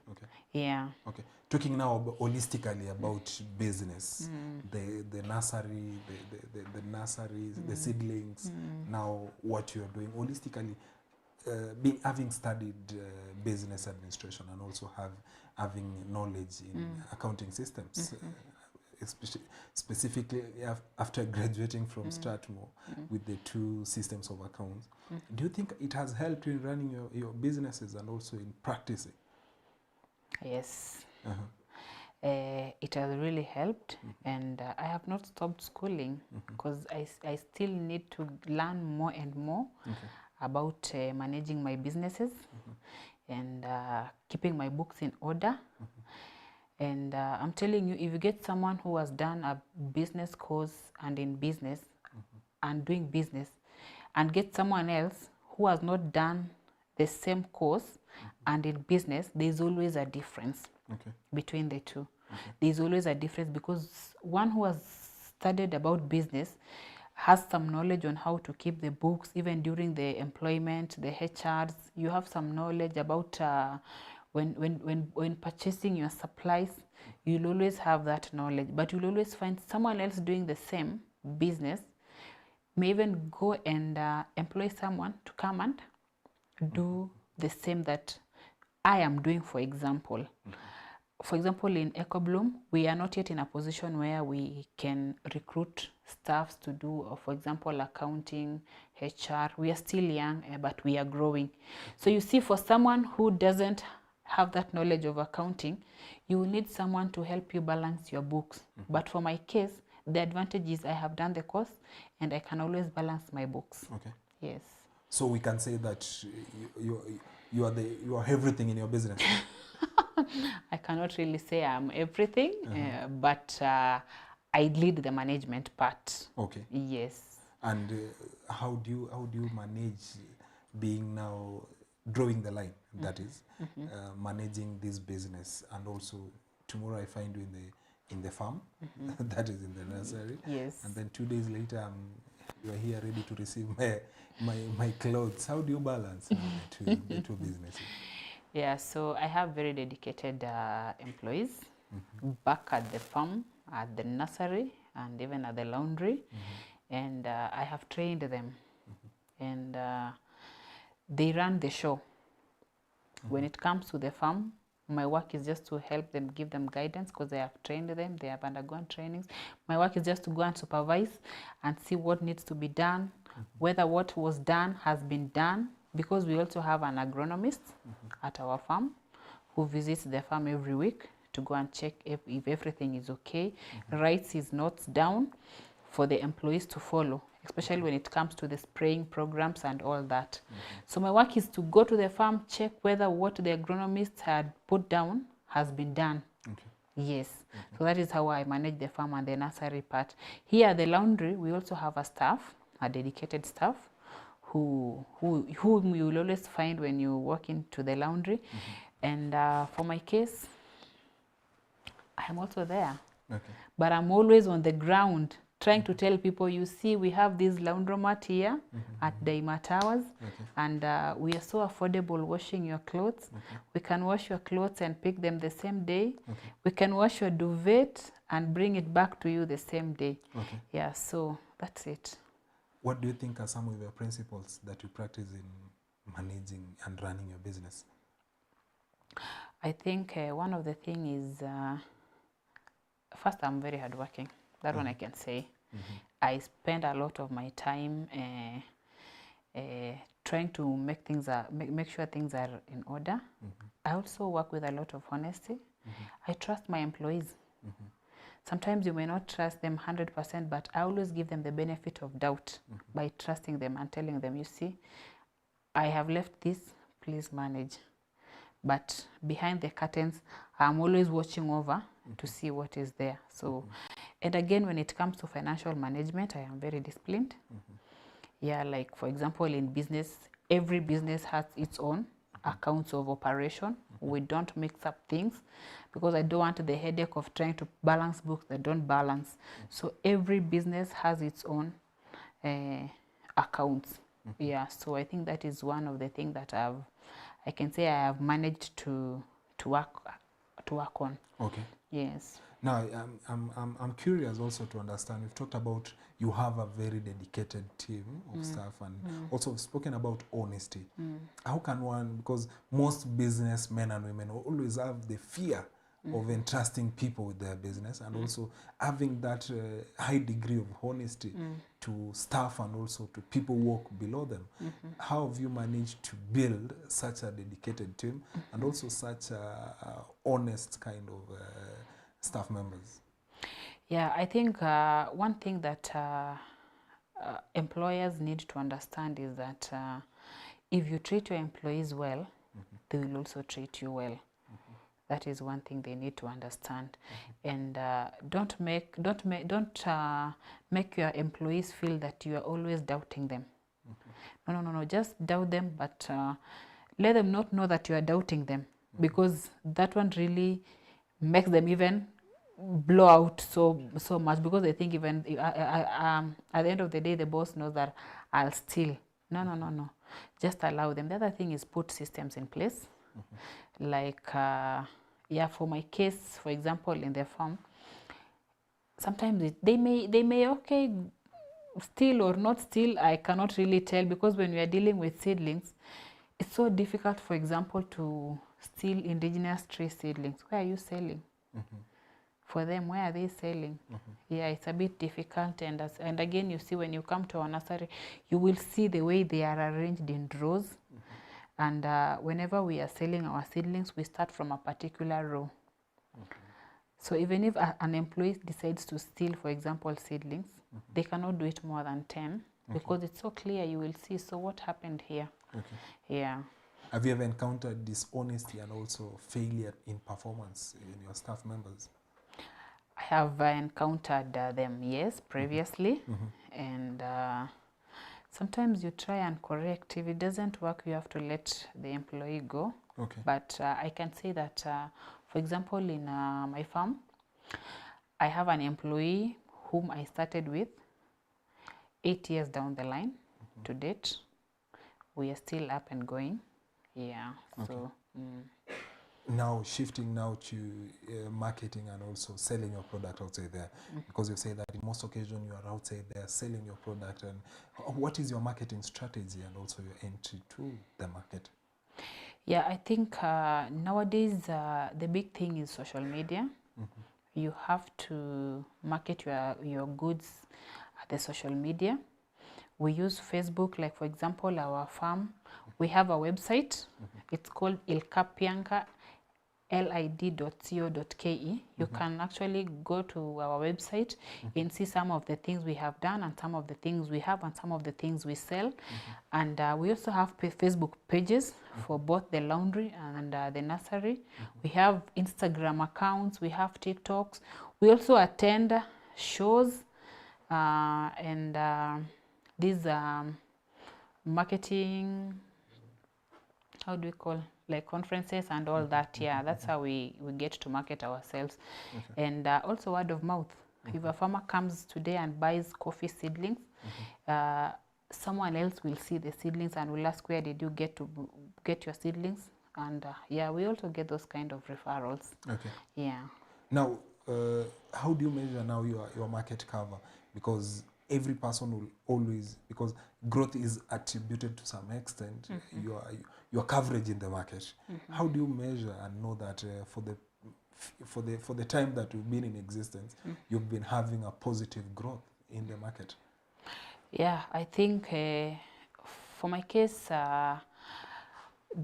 Yeah. Okay. Talking now holistically about business, the nursery, the nurseries, the seedlings. Now, what you are doing holistically, having studied business administration and also having knowledge in accounting systems, specifically after graduating from Strathmore with the 2 systems of accounts. Do you think it has helped you in running your businesses and also in practicing? Yes. It has really helped, and I have not stopped schooling because I still need to learn more and more about managing my businesses and keeping my books in order. And I'm telling you, if you get someone who has done a business course and in business and doing business, and get someone else who has not done the same course and in business, there's always a difference between the two. There's always a difference because one who has studied about business has some knowledge on how to keep the books even during the employment, the HRs. You have some knowledge about when purchasing your supplies. You'll always have that knowledge, but you'll always find someone else doing the same business may even go and employ someone to come and do the same that I am doing, for example. For example, in Ecobloom, we are not yet in a position where we can recruit staffs to do, for example, accounting, HR. We are still young, but we are growing. So you see, for someone who doesn't have that knowledge of accounting, you will need someone to help you balance your books. But for my case, the advantage is I have done the course and I can always balance my books. Okay. Yes. So we can say that you are everything in your business. I cannot really say I'm everything, but I lead the management part. Okay. Yes. And how do you manage being now drawing the line? That is managing this business, and also tomorrow I find you in the farm, that is in the nursery. Yes. And then 2 days later you are here ready to receive my clothes. How do you balance the two businesses? Yeah, so I have very dedicated employees back at the farm, at the nursery, and even at the laundry. And I have trained them. And they run the show. When it comes to the farm, my work is just to help them, give them guidance because I have trained them, they have undergone trainings. My work is just to go and supervise and see what needs to be done, whether what was done has been done, because we also have an agronomist at our farm who visits the farm every week to go and check if everything is okay. Rights is notes down for the employees to follow, especially when it comes to the spraying programs and all that. So my work is to go to the farm, check whether what the agronomist had put down has been done. Yes. So that is how I manage the farm and the nursery part. Here at the laundry, we also have a staff, a dedicated staff, whom you will always find when you walk into the laundry. And for my case, I'm also there. But I'm always on the ground trying to tell people, you see, we have this laundromat here at Daima Towers, and we are so affordable washing your clothes. We can wash your clothes and pick them the same day. We can wash your duvet and bring it back to you the same day. Yeah, so that's it. What do you think are some of your principles that you practice in managing and running your business? I think one of the things is, first, I'm very hardworking. That one I can say. I spend a lot of my time trying to make sure things are in order. I also work with a lot of honesty. I trust my employees. Sometimes you may not trust them 100%, but I always give them the benefit of doubt by trusting them and telling them, you see, I have left this, please manage. But behind the curtains, I'm always watching over to see what is there. So, and again, when it comes to financial management, I am very disciplined. Yeah, like for example, in business, every business has its own accounts of operation. We don't mix up things because I don't want the headache of trying to balance books that don't balance. So every business has its own accounts. Yeah, so I think that is one of the things that I can say I have managed to work on. Okay. Yes. Now, I'm curious also to understand. We've talked about you have a very dedicated team of staff, and also spoken about honesty. How can one, because most businessmen and women always have the fear of entrusting people with their business, and also having that high degree of honesty to staff and also to people who work below them. How have you managed to build such a dedicated team and also such a honest kind of staff members? Yeah, I think one thing that employers need to understand is that if you treat your employees well, they will also treat you well. That is one thing they need to understand, and don't make your employees feel that you are always doubting them. No. Just doubt them, but let them not know that you are doubting them, because that one really makes them even blow out so much, because they think even at the end of the day the boss knows that I'll steal. No. Just allow them. The other thing is put systems in place, like yeah, for my case, for example, in the farm, sometimes they may okay steal or not steal. I cannot really tell, because when we are dealing with seedlings, it's so difficult, for example, to steal indigenous tree seedlings. Where are you selling? For them, where are they selling? Yeah, it's a bit difficult. And again, you see, when you come to our nursery, you will see the way they are arranged in rows. And whenever we are selling our seedlings, we start from a particular row. So even if an employee decides to steal, for example, seedlings, they cannot do it more than 10, because it's so clear. You will see, so what happened here? Yeah. Have you ever encountered dishonesty and also failure in performance in your staff members? I have encountered them, yes, previously. And sometimes you try and correct. If it doesn't work, you have to let the employee go. But I can say that, for example, in my farm, I have an employee whom I started with 8 years down the line. To date, we are still up and going. Yeah. So now shifting now to marketing and also selling your product outside there, because you say that in most occasions you are outside there selling your product. And what is your marketing strategy and also your entry to the market? Yeah, I think nowadays the big thing is social media. You have to market your goods at the social media. We use Facebook, like for example, our farm. We have a website. It's called ilkapianka, lid.co.ke. You can actually go to our website and see some of the things we have done, and some of the things we have, and some of the things we sell. And we also have Facebook pages for both the laundry and the nursery. We have Instagram accounts, we have TikToks. We also attend shows and these marketing, how do we call, like conferences and all that. Yeah, that's how we get to market ourselves. And also word of mouth. If a farmer comes today and buys coffee seedlings, someone else will see the seedlings and will ask, where did you get your seedlings? And yeah, we also get those kind of referrals. Yeah. Now, how do you measure now your market cover? Because every person will always, because growth is attributed to some extent, your coverage in the market. How do you measure and know that for the time that you've been in existence, you've been having a positive growth in the market? Yeah, I think for my case, the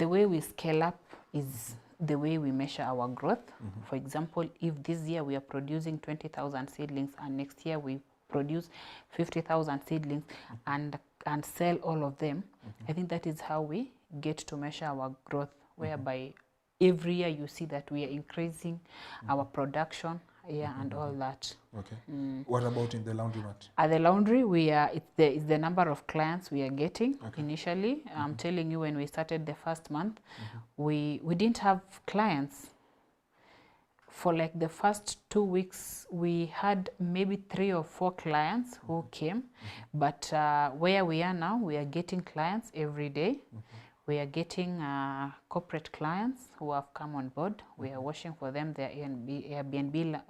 way we scale up is the way we measure our growth. For example, if this year we are producing 20,000 seedlings and next year we produce 50,000 seedlings and sell all of them, I think that is how we get to measure our growth, whereby every year you see that we are increasing our production, and all that. What about in the laundromat? At the laundry, it's the number of clients we are getting initially. I'm telling you, when we started the first month, we didn't have clients. For like the first 2 weeks, we had maybe 3 or 4 clients who came. But where we are now, we are getting clients every day. We are getting corporate clients who have come on board. We are washing for them their Airbnb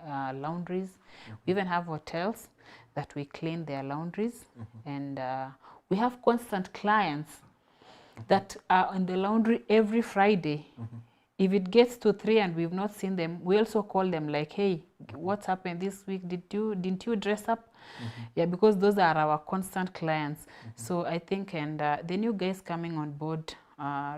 laundries. We even have hotels that we clean their laundries. And we have constant clients that are on the laundry every Friday. If it gets to 3 and we've not seen them, we also call them like, hey, what's happened this week? Didn't you dress up? Yeah, because those are our constant clients. So I think, and the new guys coming on board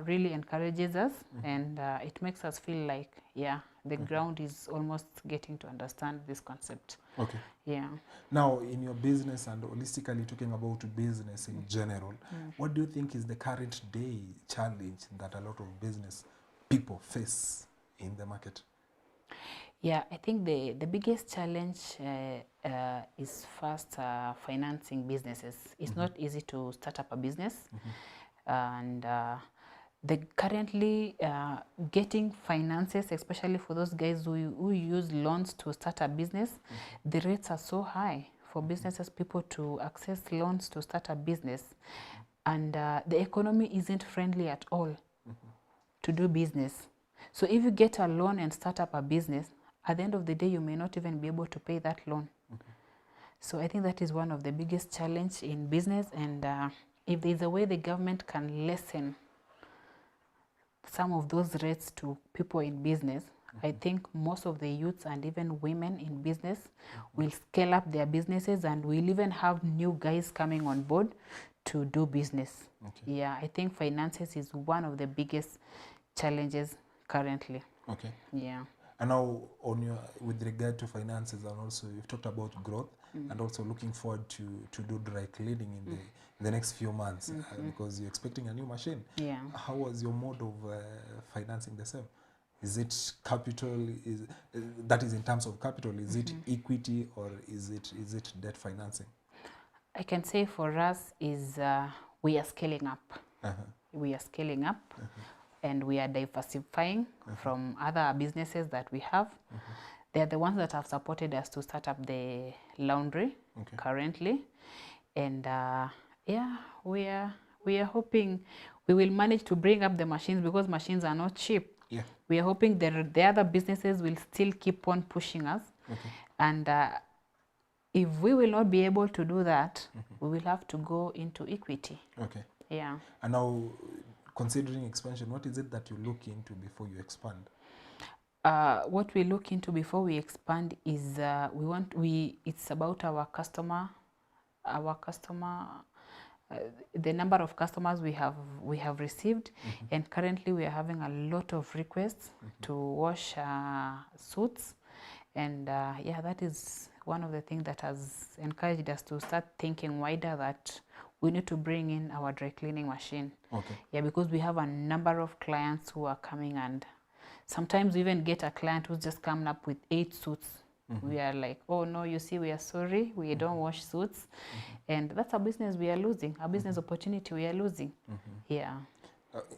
really encourages us, and it makes us feel like, yeah, The ground is almost getting to understand this concept. Okay. Yeah. Now, in your business and holistically talking about business in general, what do you think is the current day challenge that a lot of business people face in the market? Yeah, I think the biggest challenge is first financing businesses. It's not easy to start up a business, and the currently getting finances, especially for those guys who use loans to start a business, the rates are so high for businesses, people to access loans to start a business, and the economy isn't friendly at all to do business. So if you get a loan and start up a business, at the end of the day, you may not even be able to pay that loan. So I think that is one of the biggest challenge in business. And if there's a way the government can lessen some of those rates to people in business, I think most of the youths and even women in business will scale up their businesses, and we'll even have new guys coming on board to do business. Yeah, I think finances is one of the biggest challenges currently. Okay. Yeah. And now, with regard to finances, and also you've talked about growth, and also looking forward to do dry cleaning in the next few months, because you're expecting a new machine. Yeah. How was your mode of financing the same? Is it capital? That is in terms of capital? Is it equity, or is it debt financing? I can say for us is we are scaling up. We are scaling up. And we are diversifying from other businesses that we have. They are the ones that have supported us to start up the laundry currently. And yeah, we are hoping we will manage to bring up the machines, because machines are not cheap. Yeah. We are hoping that the other businesses will still keep on pushing us. And if we will not be able to do that, we will have to go into equity. Okay. Yeah. And now, considering expansion, what is it that you look into before you expand? What we look into before we expand is it's about our customer, the number of customers we have received, and currently we are having a lot of requests to wash suits, and yeah, that is one of the things that has encouraged us to start thinking wider, that we need to bring in our dry cleaning machine. Okay. Yeah, because we have a number of clients who are coming, and sometimes we even get a client who's just coming up with 8 suits. We are like, oh no, you see, we are sorry, we don't wash suits. And that's a business we are losing, a business opportunity we are losing. Yeah.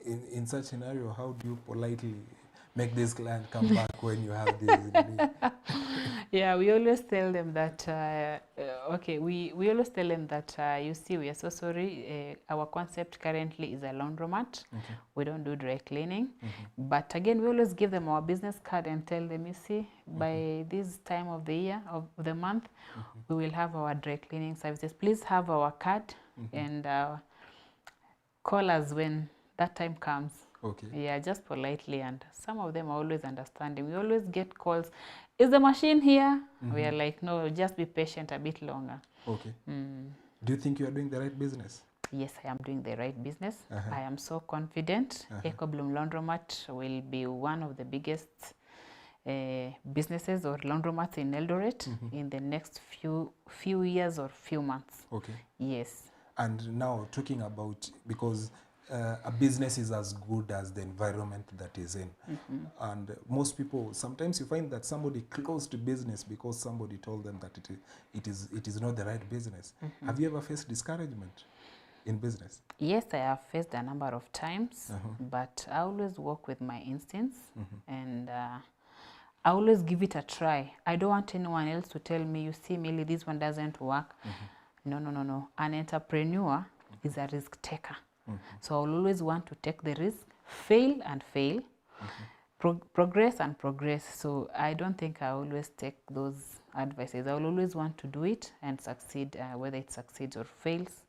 In such scenario, how do you politely make this client come back when you have this? Yeah, we always tell them that, we always tell them that, you see, we are so sorry. Our concept currently is a laundromat. We don't do dry cleaning. But again, we always give them our business card and tell them, you see, by this time of the year, of the month, we will have our dry cleaning services. Please have our card and call us when that time comes. Okay. Yeah, just politely, and some of them are always understanding. We always get calls, is the machine here? We are like, no, just be patient a bit longer. Okay. Do you think you are doing the right business? Yes, I am doing the right business. I am so confident. Ecobloom Laundromat will be one of the biggest businesses or laundromats in Eldoret in the next few years or few months. Okay. Yes. And now talking about, because a business is as good as the environment that is in. And most people, sometimes you find that somebody closed business because somebody told them that it is not the right business. Have you ever faced discouragement in business? Yes, I have faced a number of times, but I always work with my instincts, and I always give it a try. I don't want anyone else to tell me, you see, Millie, this one doesn't work. No. An entrepreneur is a risk taker. So I'll always want to take the risk, fail and fail, progress and progress. So I don't think I always take those advices. I will always want to do it and succeed, whether it succeeds or fails.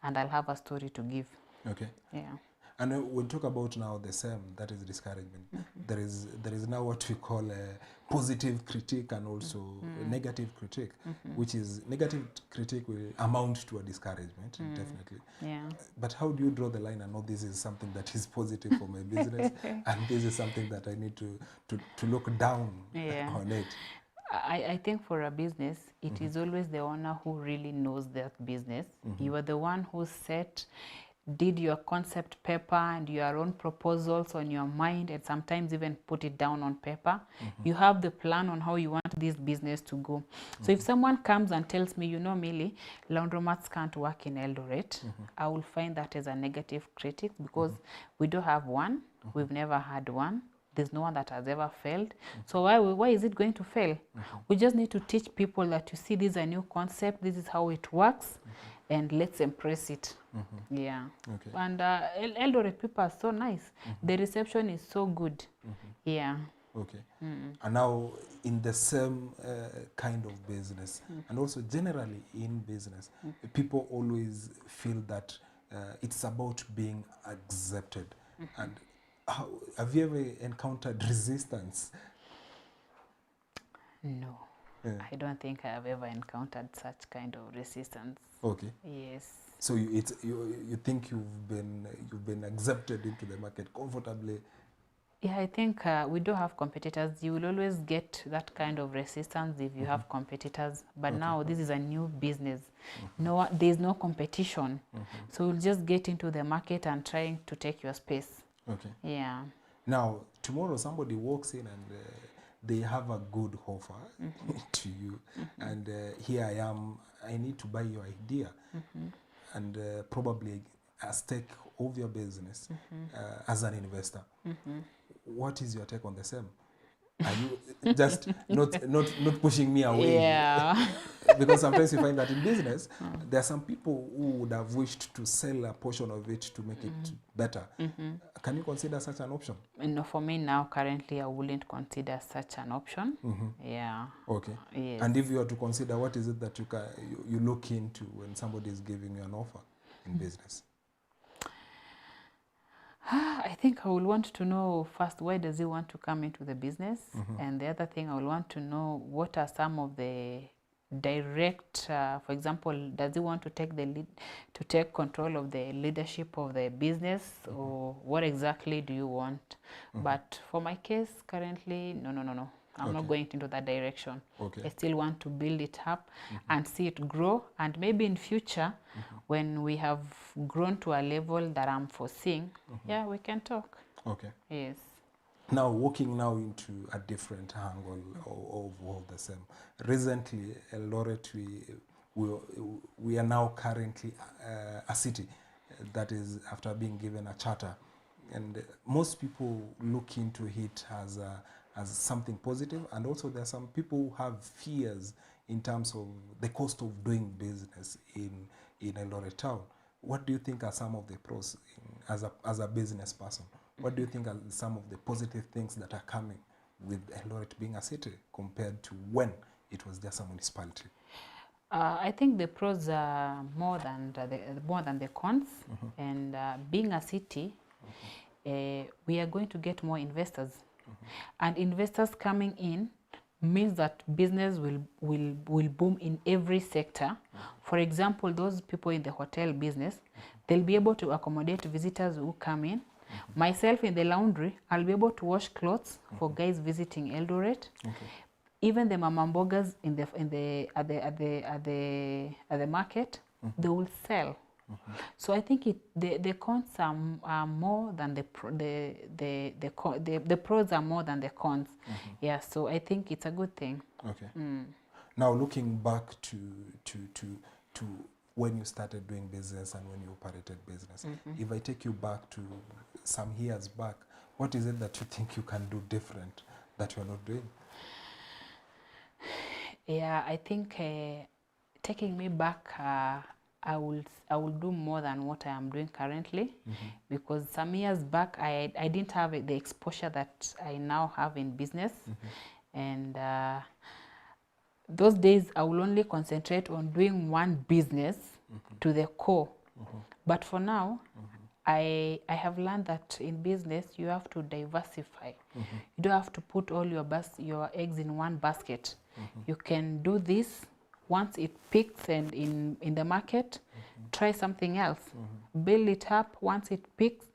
And I'll have a story to give. Okay. Yeah. And we'll talk about now the same, that is discouragement. There is now what we call a positive critique and also a negative critique, which is negative critique will amount to a discouragement, definitely. Yeah. But how do you draw the line and know this is something that is positive for my business and this is something that I need to look down on it? I think for a business, it is always the owner who really knows that business. You are the one who did your concept paper and your own proposals on your mind, and sometimes even put it down on paper. You have the plan on how you want this business to go. So if someone comes and tells me, you know, Millie, laundromats can't work in Eldoret, I will find that as a negative critic, because we don't have one. We've never had one. There's no one that has ever failed. So why is it going to fail? We just need to teach people that, you see, this is a new concept, this is how it works, and let's embrace it. Yeah. Okay. And Eldoret people are so nice. The reception is so good. Yeah. Okay. And now in the same kind of business, and also generally in business, people always feel that it's about being accepted. And have you ever encountered resistance? No. I don't think I have ever encountered such kind of resistance. Okay. Yes. So you think you've been accepted into the market comfortably? Yeah, I think we do have competitors. You will always get that kind of resistance if you have competitors. But now this is a new business. No, there's no competition. So you'll just get into the market and trying to take your space. Okay. Yeah. Now, tomorrow somebody walks in and they have a good offer to you. And here I am, I need to buy your idea. And probably a stake of your business as an investor. What is your take on the same? Are you just not pushing me away? Yeah. Because sometimes you find that in business, there are some people who would have wished to sell a portion of it to make it better. Can you consider such an option? No, for me now, currently, I wouldn't consider such an option. Yeah. Okay. Yes. And if you are to consider, what is it that you look into when somebody is giving you an offer in business? I think I will want to know first, why does he want to come into the business? And the other thing, I will want to know what are some of the direct, for example, does he want to take the lead, to take control of the leadership of the business, or what exactly do you want? But for my case, currently, no. I'm not going into that direction. Okay. I still want to build it up and see it grow. And maybe in future, when we have grown to a level that I'm foreseeing, yeah, we can talk. Okay. Yes. Now, walking now into a different angle of the same. Recently, Eldoret, we are now currently a city that is after being given a charter. And most people look into it as something positive, and also there are some people who have fears in terms of the cost of doing business in Eldoret town. What do you think are some of the pros as a business person? What do you think are some of the positive things that are coming with Eldoret being a city compared to when it was just a municipality? I think the pros are more than the cons, and being a city, we are going to get more investors. And investors coming in means that business will boom in every sector. For example, those people in the hotel business, they'll be able to accommodate visitors who come in. Myself in the laundry, I'll be able to wash clothes for guys visiting Eldoret. Even the mamambogas at the market, they will sell. So I think the cons are more than the pros are more than the cons. Yeah, so I think it's a good thing. Okay. Now looking back to when you started doing business and when you operated business, if I take you back to some years back, what is it that you think you can do different that you're not doing? Yeah, I think taking me back, I will do more than what I am doing currently, because some years back I didn't have the exposure that I now have in business, and those days I will only concentrate on doing one business to the core. But for now, I have learned that in business you have to diversify. You don't have to put all your eggs in one basket. You can do this once it peaks and in the market, try something else. Build it up. Once it peaks,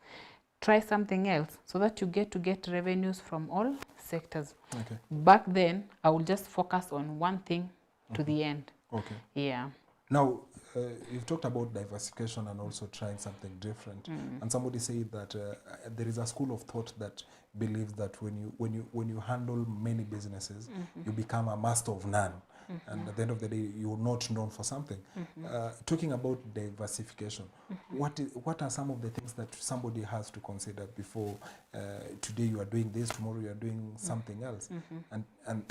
try something else, so that you get to get revenues from all sectors. Okay. Back then, I would just focus on one thing to the end. Okay. Yeah. Now, you've talked about diversification and also trying something different. And somebody said that there is a school of thought that believes that when you handle many businesses, you become a master of none. And at the end of the day, you're not known for something. Talking about diversification, what are some of the things that somebody has to consider before today you are doing this, tomorrow you are doing something else? And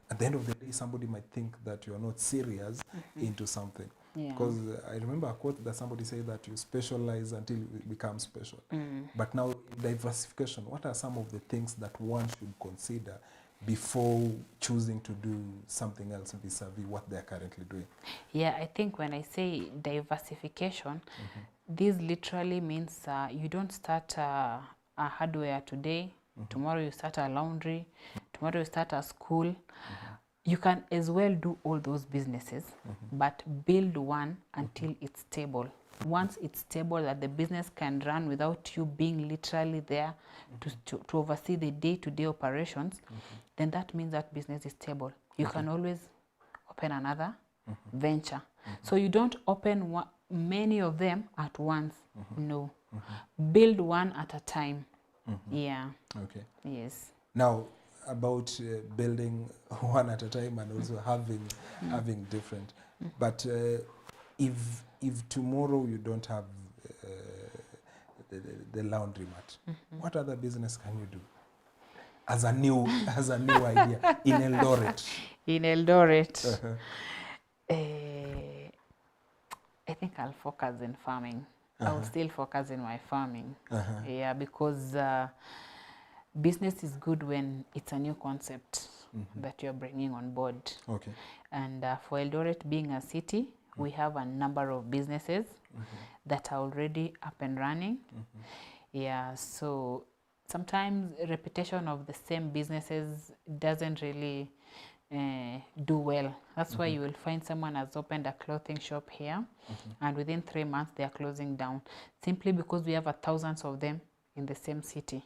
at the end of the day, somebody might think that you are not serious into something. Yeah. Because I remember a quote that somebody said that you specialize until you become special. But now, diversification, what are some of the things that one should consider before choosing to do something else vis-a-vis what they are currently doing? Yeah, I think when I say diversification, this literally means you don't start a hardware today, tomorrow you start a laundry, tomorrow you start a school. You can as well do all those businesses, but build one until it's stable. Once it's stable, that the business can run without you being literally there to oversee the day-to-day operations, then that means that business is stable. You can always open another venture. So you don't open many of them at once. No. Build one at a time. Yeah. Okay. Yes. Now, about building one at a time and also having different. But if tomorrow you don't have the laundromat, what other business can you do as a new idea in Eldoret? In Eldoret, I think I'll focus in farming. I'll still focus in my farming. Yeah, because business is good when it's a new concept that you're bringing on board. Okay. And for Eldoret being a city, we have a number of businesses that are already up and running. Yeah, so sometimes reputation of the same businesses doesn't really do well. That's why you will find someone has opened a clothing shop here, and within 3 months they are closing down, simply because we have thousands of them in the same city.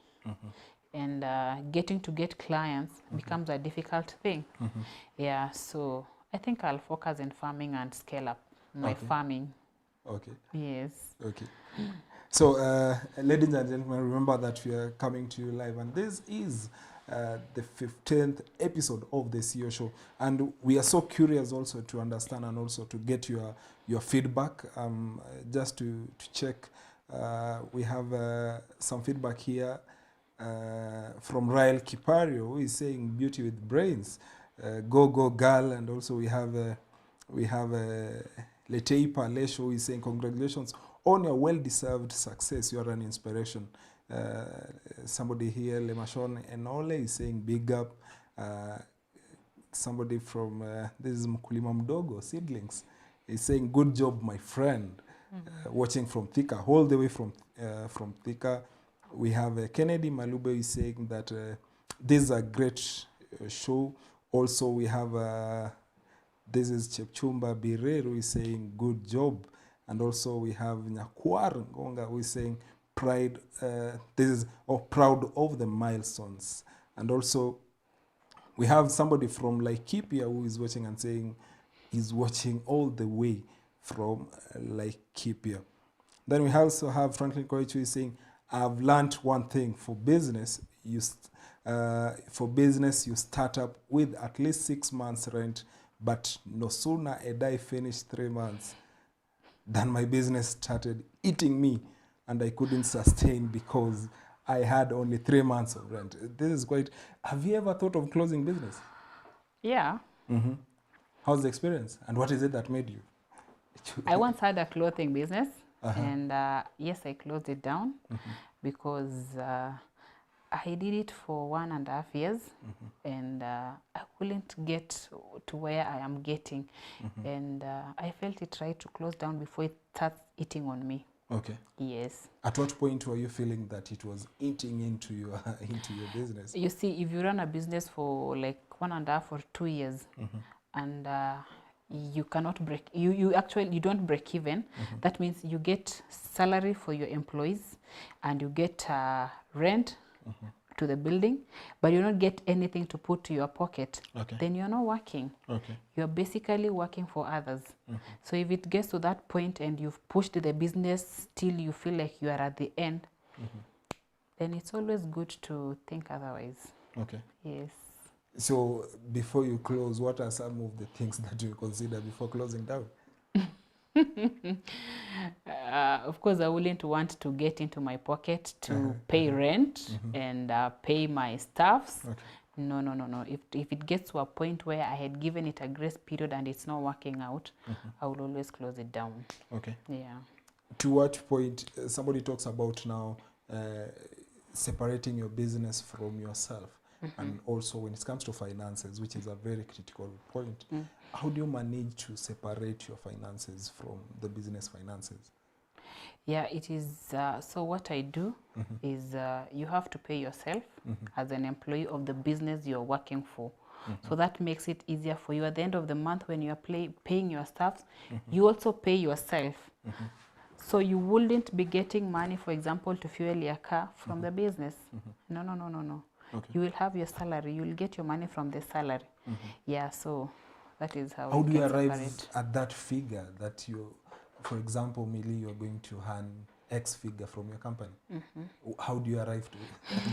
And getting to get clients becomes a difficult thing. Yeah, so I think I'll focus in farming and scale up my farming. Okay. Yes. Okay. So, ladies and gentlemen, remember that we are coming to you live, and this is the 15th episode of the CEO Show. And we are so curious also to understand and also to get your feedback. Just to check, we have some feedback here. From Rael Kipario, who is saying beauty with brains, go girl, and also we have Leteipa Lesho, who is saying congratulations on your well-deserved success. You are an inspiration. Somebody here, Lemashon Enole, is saying big up. Somebody from this is Mkulima Mdogo Seedlings is saying good job, my friend. Watching from Thika, all the way from Thika. We have Kennedy Malube is saying that this is a great show. Also, we have this is Chepchumba Bireru is saying good job. And also we have Nyakwar Ngonga who is saying proud of the milestones. And also we have somebody from Laikipia who is watching and saying he's watching all the way from Laikipia. Then we also have Franklin Koichu who is saying, I've learned one thing: for business, you start up with at least 6 months rent, but no sooner I finished 3 months than my business started eating me, and I couldn't sustain because I had only 3 months of rent. This is quite. Have you ever thought of closing business? Yeah. How's the experience, and what is it that made you? I once had a clothing business. And yes, I closed it down because I did it for 1.5 years, and I couldn't get to where I am getting, and I felt it right to close down before it starts eating on me. Okay. Yes. At what point were you feeling that it was eating into your into your business? You see, if you run a business for like 1.5 or 2 years, and you cannot break, you actually you don't break even. That means you get salary for your employees, and you get rent to the building, but you don't get anything to put to your pocket. Okay. Then you're not working. Okay. You're basically working for others. So if it gets to that point and you've pushed the business till you feel like you are at the end, then it's always good to think otherwise. Okay. Yes. So before you close, what are some of the things that you consider before closing down? Of course, I wouldn't want to get into my pocket to pay rent and pay my staffs. Okay. No, no, no, no. If it gets to a point where I had given it a grace period and it's not working out, I will always close it down. Okay. Yeah. To what point, somebody talks about now separating your business from yourself, and also when it comes to finances, which is a very critical point, how do you manage to separate your finances from the business finances? Yeah, it is. So what I do is you have to pay yourself as an employee of the business you're working for. So that makes it easier for you. At the end of the month, when you are paying your staff, you also pay yourself. So you wouldn't be getting money, for example, to fuel your car from the business. No, no, no, no, no. Okay. You will have your salary. You will get your money from the salary. Yeah, so that is how How it do you gets arrive separate. at that figure that you, for example, Millie, you're going to earn X figure from your company? How do you arrive to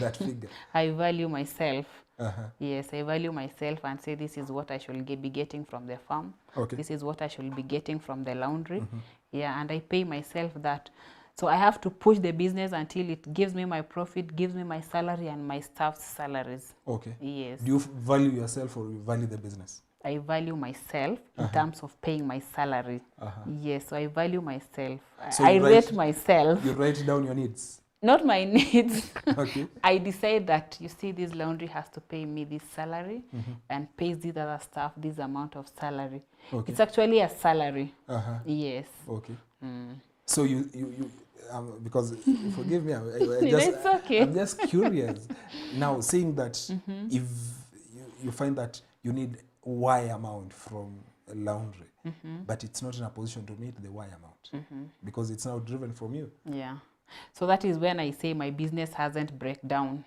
that figure? I value myself. Uh-huh. Yes, I value myself and say this is what I should be getting from the farm. Okay. This is what I should be getting from the laundry. Yeah, and I pay myself that. So I have to push the business until it gives me my profit, gives me my salary and my staff's salaries. Okay. Yes. Do you value yourself or you value the business? I value myself in terms of paying my salary. Yes, so I value myself. So I you rate myself. You write down your needs. Not my needs. Okay. I decide that, you see, this laundry has to pay me this salary and pays this other staff this amount of salary. Okay. It's actually a salary. Yes. Okay. So you because forgive me, It's okay. I'm just curious. Now, seeing that if you find that you need Y amount from a laundry, but it's not in a position to meet the Y amount because it's now driven from you. Yeah. So that is when I say my business hasn't break down.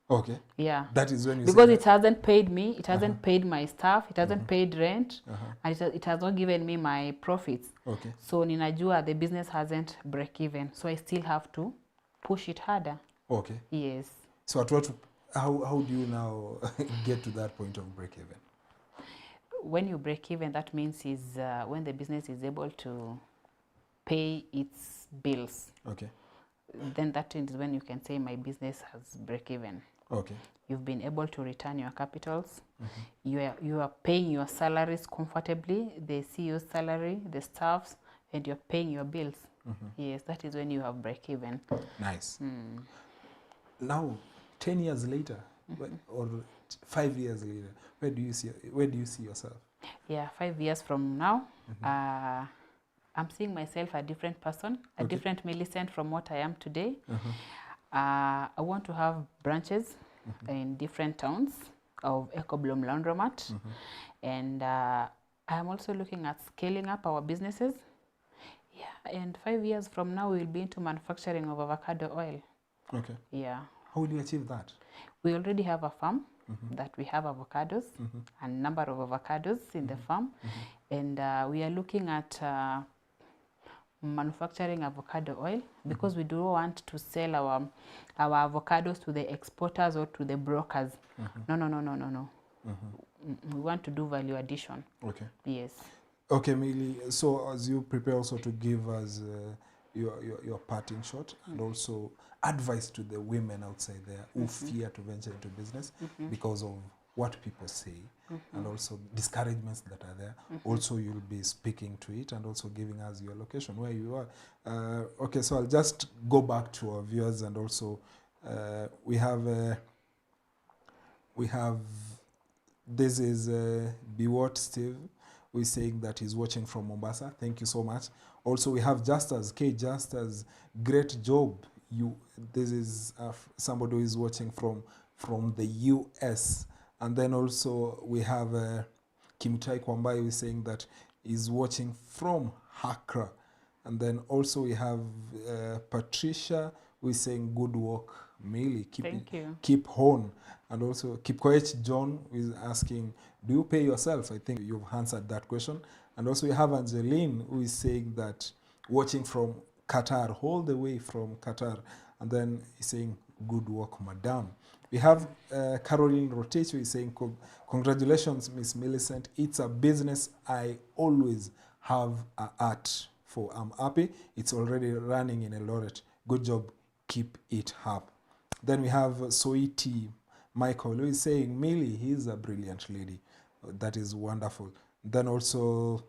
Okay. Yeah. That is when you because say it hasn't paid me, it hasn't paid my staff, it hasn't paid rent, and it has not given me my profits. Okay. So ninajua the business hasn't break even. So I still have to push it harder. Okay. Yes. So at what, how do you now get to that point of break even? When you break even, that means is when the business is able to pay its bills. Okay. Then that is when you can say my business has break even. Okay. You've been able to return your capitals. You are paying your salaries comfortably, the CEO's salary, the staff's, and you're paying your bills. Yes, that is when you have break even. Nice. Now, 10 years later, or 5 years later, where do you see yourself? Yeah, 5 years from now, I'm seeing myself a different person, a different Millicent from what I am today. I want to have branches in different towns of Ecobloom Laundromat. And I'm also looking at scaling up our businesses. Yeah, and 5 years from now, we'll be into manufacturing of avocado oil. Okay. Yeah. How will you achieve that? We already have a farm that we have avocados, a number of avocados in the farm. And we are looking at manufacturing avocado oil because we don't want to sell our avocados to the exporters or to the brokers. No, no, no, no, no, no. We want to do value addition. Okay. Yes. Okay, Millie. So as you prepare also to give us your parting shot and also advice to the women outside there who fear to venture into business because of what people say and also discouragements that are there. Also, you'll be speaking to it and also giving us your location where you are. Okay, so I'll just go back to our viewers and also we have this is Biwot Steve who is saying that he's watching from Mombasa. Thank you so much. Also, we have Justus, Justus, great job. This is somebody who is watching from the US. And then also we have Kimtai Kwambai, who is saying that he's watching from Accra. And then also we have Patricia, who is saying good work, Millie. Thank you. Keep on. And also Kipkoech John, who is asking, do you pay yourself? I think you've answered that question. And also we have Angeline, who is saying that watching from Qatar, all the way from Qatar. And then he's saying, good work, madam. We have Caroline Rotich, who is saying, congratulations, Miss Millicent. It's a business I always have a art for. I'm happy. It's already running in Eldoret. Good job. Keep it up. Then we have Soiti Michael, who is saying, Millie, he's a brilliant lady. That is wonderful. Then also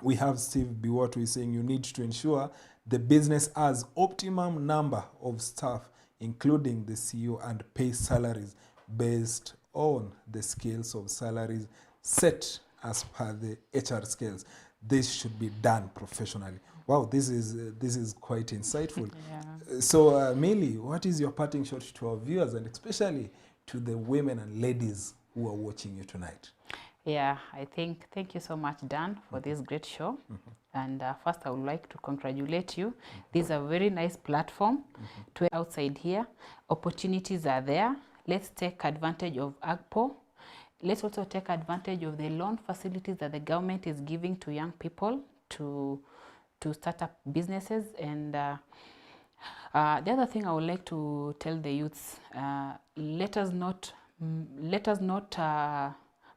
we have Steve Biwot, who is saying you need to ensure the business has optimum number of staff, including the CEO, and pay salaries based on the scales of salaries set as per the HR scales. This should be done professionally. Wow, this is quite insightful. Yeah. So, Millie, what is your parting shot to our viewers, and especially to the women and ladies who are watching you tonight? Yeah, thank you so much, Dan, for this great show. And first, I would like to congratulate you. This is a very nice platform to outside here. Opportunities are there. Let's take advantage of AGPO. Let's also take advantage of the loan facilities that the government is giving to young people to start up businesses. And the other thing I would like to tell the youths, let us not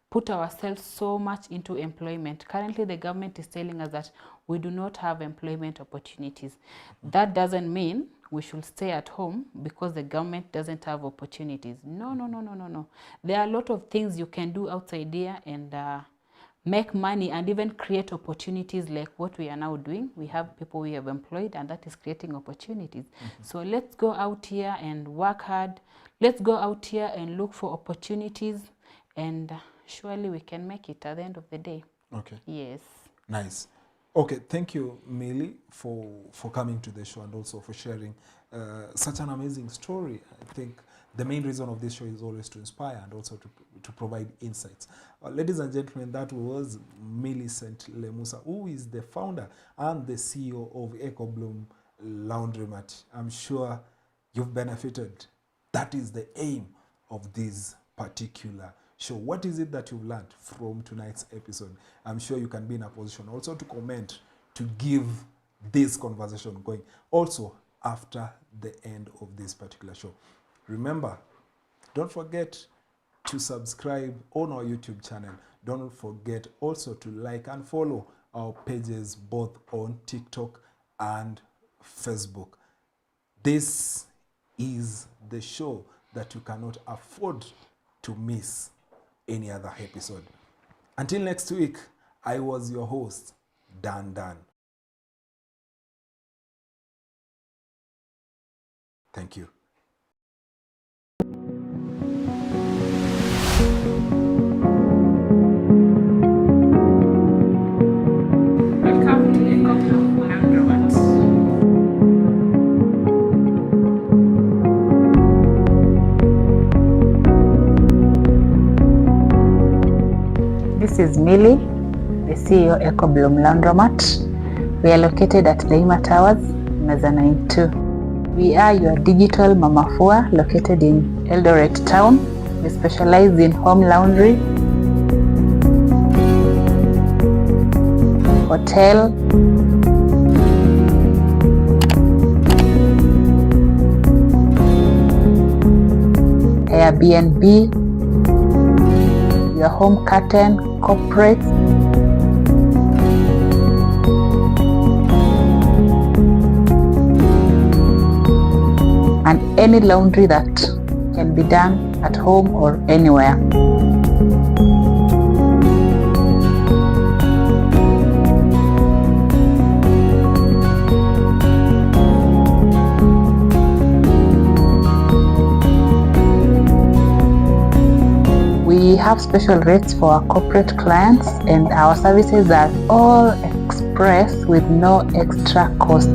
put ourselves so much into employment. Currently, the government is telling us that we do not have employment opportunities. That doesn't mean we should stay at home because the government doesn't have opportunities. No. There are a lot of things you can do outside here and make money and even create opportunities like what we are now doing. We have people we have employed, and that is creating opportunities. So let's go out here and work hard. Let's go out here and look for opportunities, and surely we can make it at the end of the day. Okay. Yes. Nice. Okay, thank you, Millie, for coming to the show and also for sharing such an amazing story. I think the main reason of this show is always to inspire and also to provide insights. Ladies and gentlemen, that was Millicent N.Lemusa, who is the founder and the CEO of Ecobloom Laundromat. I'm sure you've benefited. That is the aim of this particular show. What is it that you've learned from tonight's episode? I'm sure you can be in a position also to comment, to give this conversation going also after the end of this particular show. Remember, don't forget to subscribe on our YouTube channel. Don't forget also to like and follow our pages both on TikTok and Facebook. This is the show that you cannot afford to miss any other episode. Until next week, I was your host, Dan. Thank you. Welcome to Ecobloom Laundromat. This is Millie, the CEO of Ecobloom Laundromat. We are located at Laima Towers, Mezzanine 2. We are your digital mama fua located in Eldoret town. We specialize in home laundry, hotel, Airbnb, your home curtain, corporate, and any laundry that can be done at home or anywhere. We have special rates for our corporate clients, and our services are all express with no extra cost.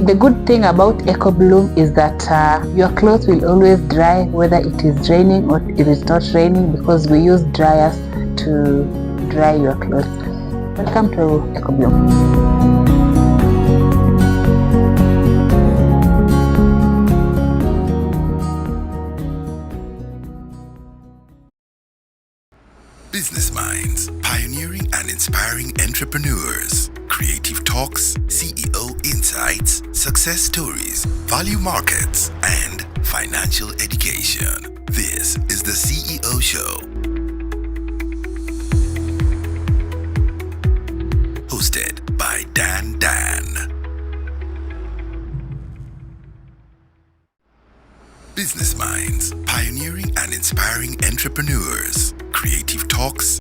The good thing about Ecobloom is that your clothes will always dry whether it is raining or it is not raining, because we use dryers to dry your clothes. Welcome to Ecobloom. Business Minds, pioneering and inspiring entrepreneurs. Creative talks, CEO insights, success stories, value markets, and financial education. This is the CEO Show. Hosted by Dan. Business Minds, pioneering and inspiring entrepreneurs. Creative talks,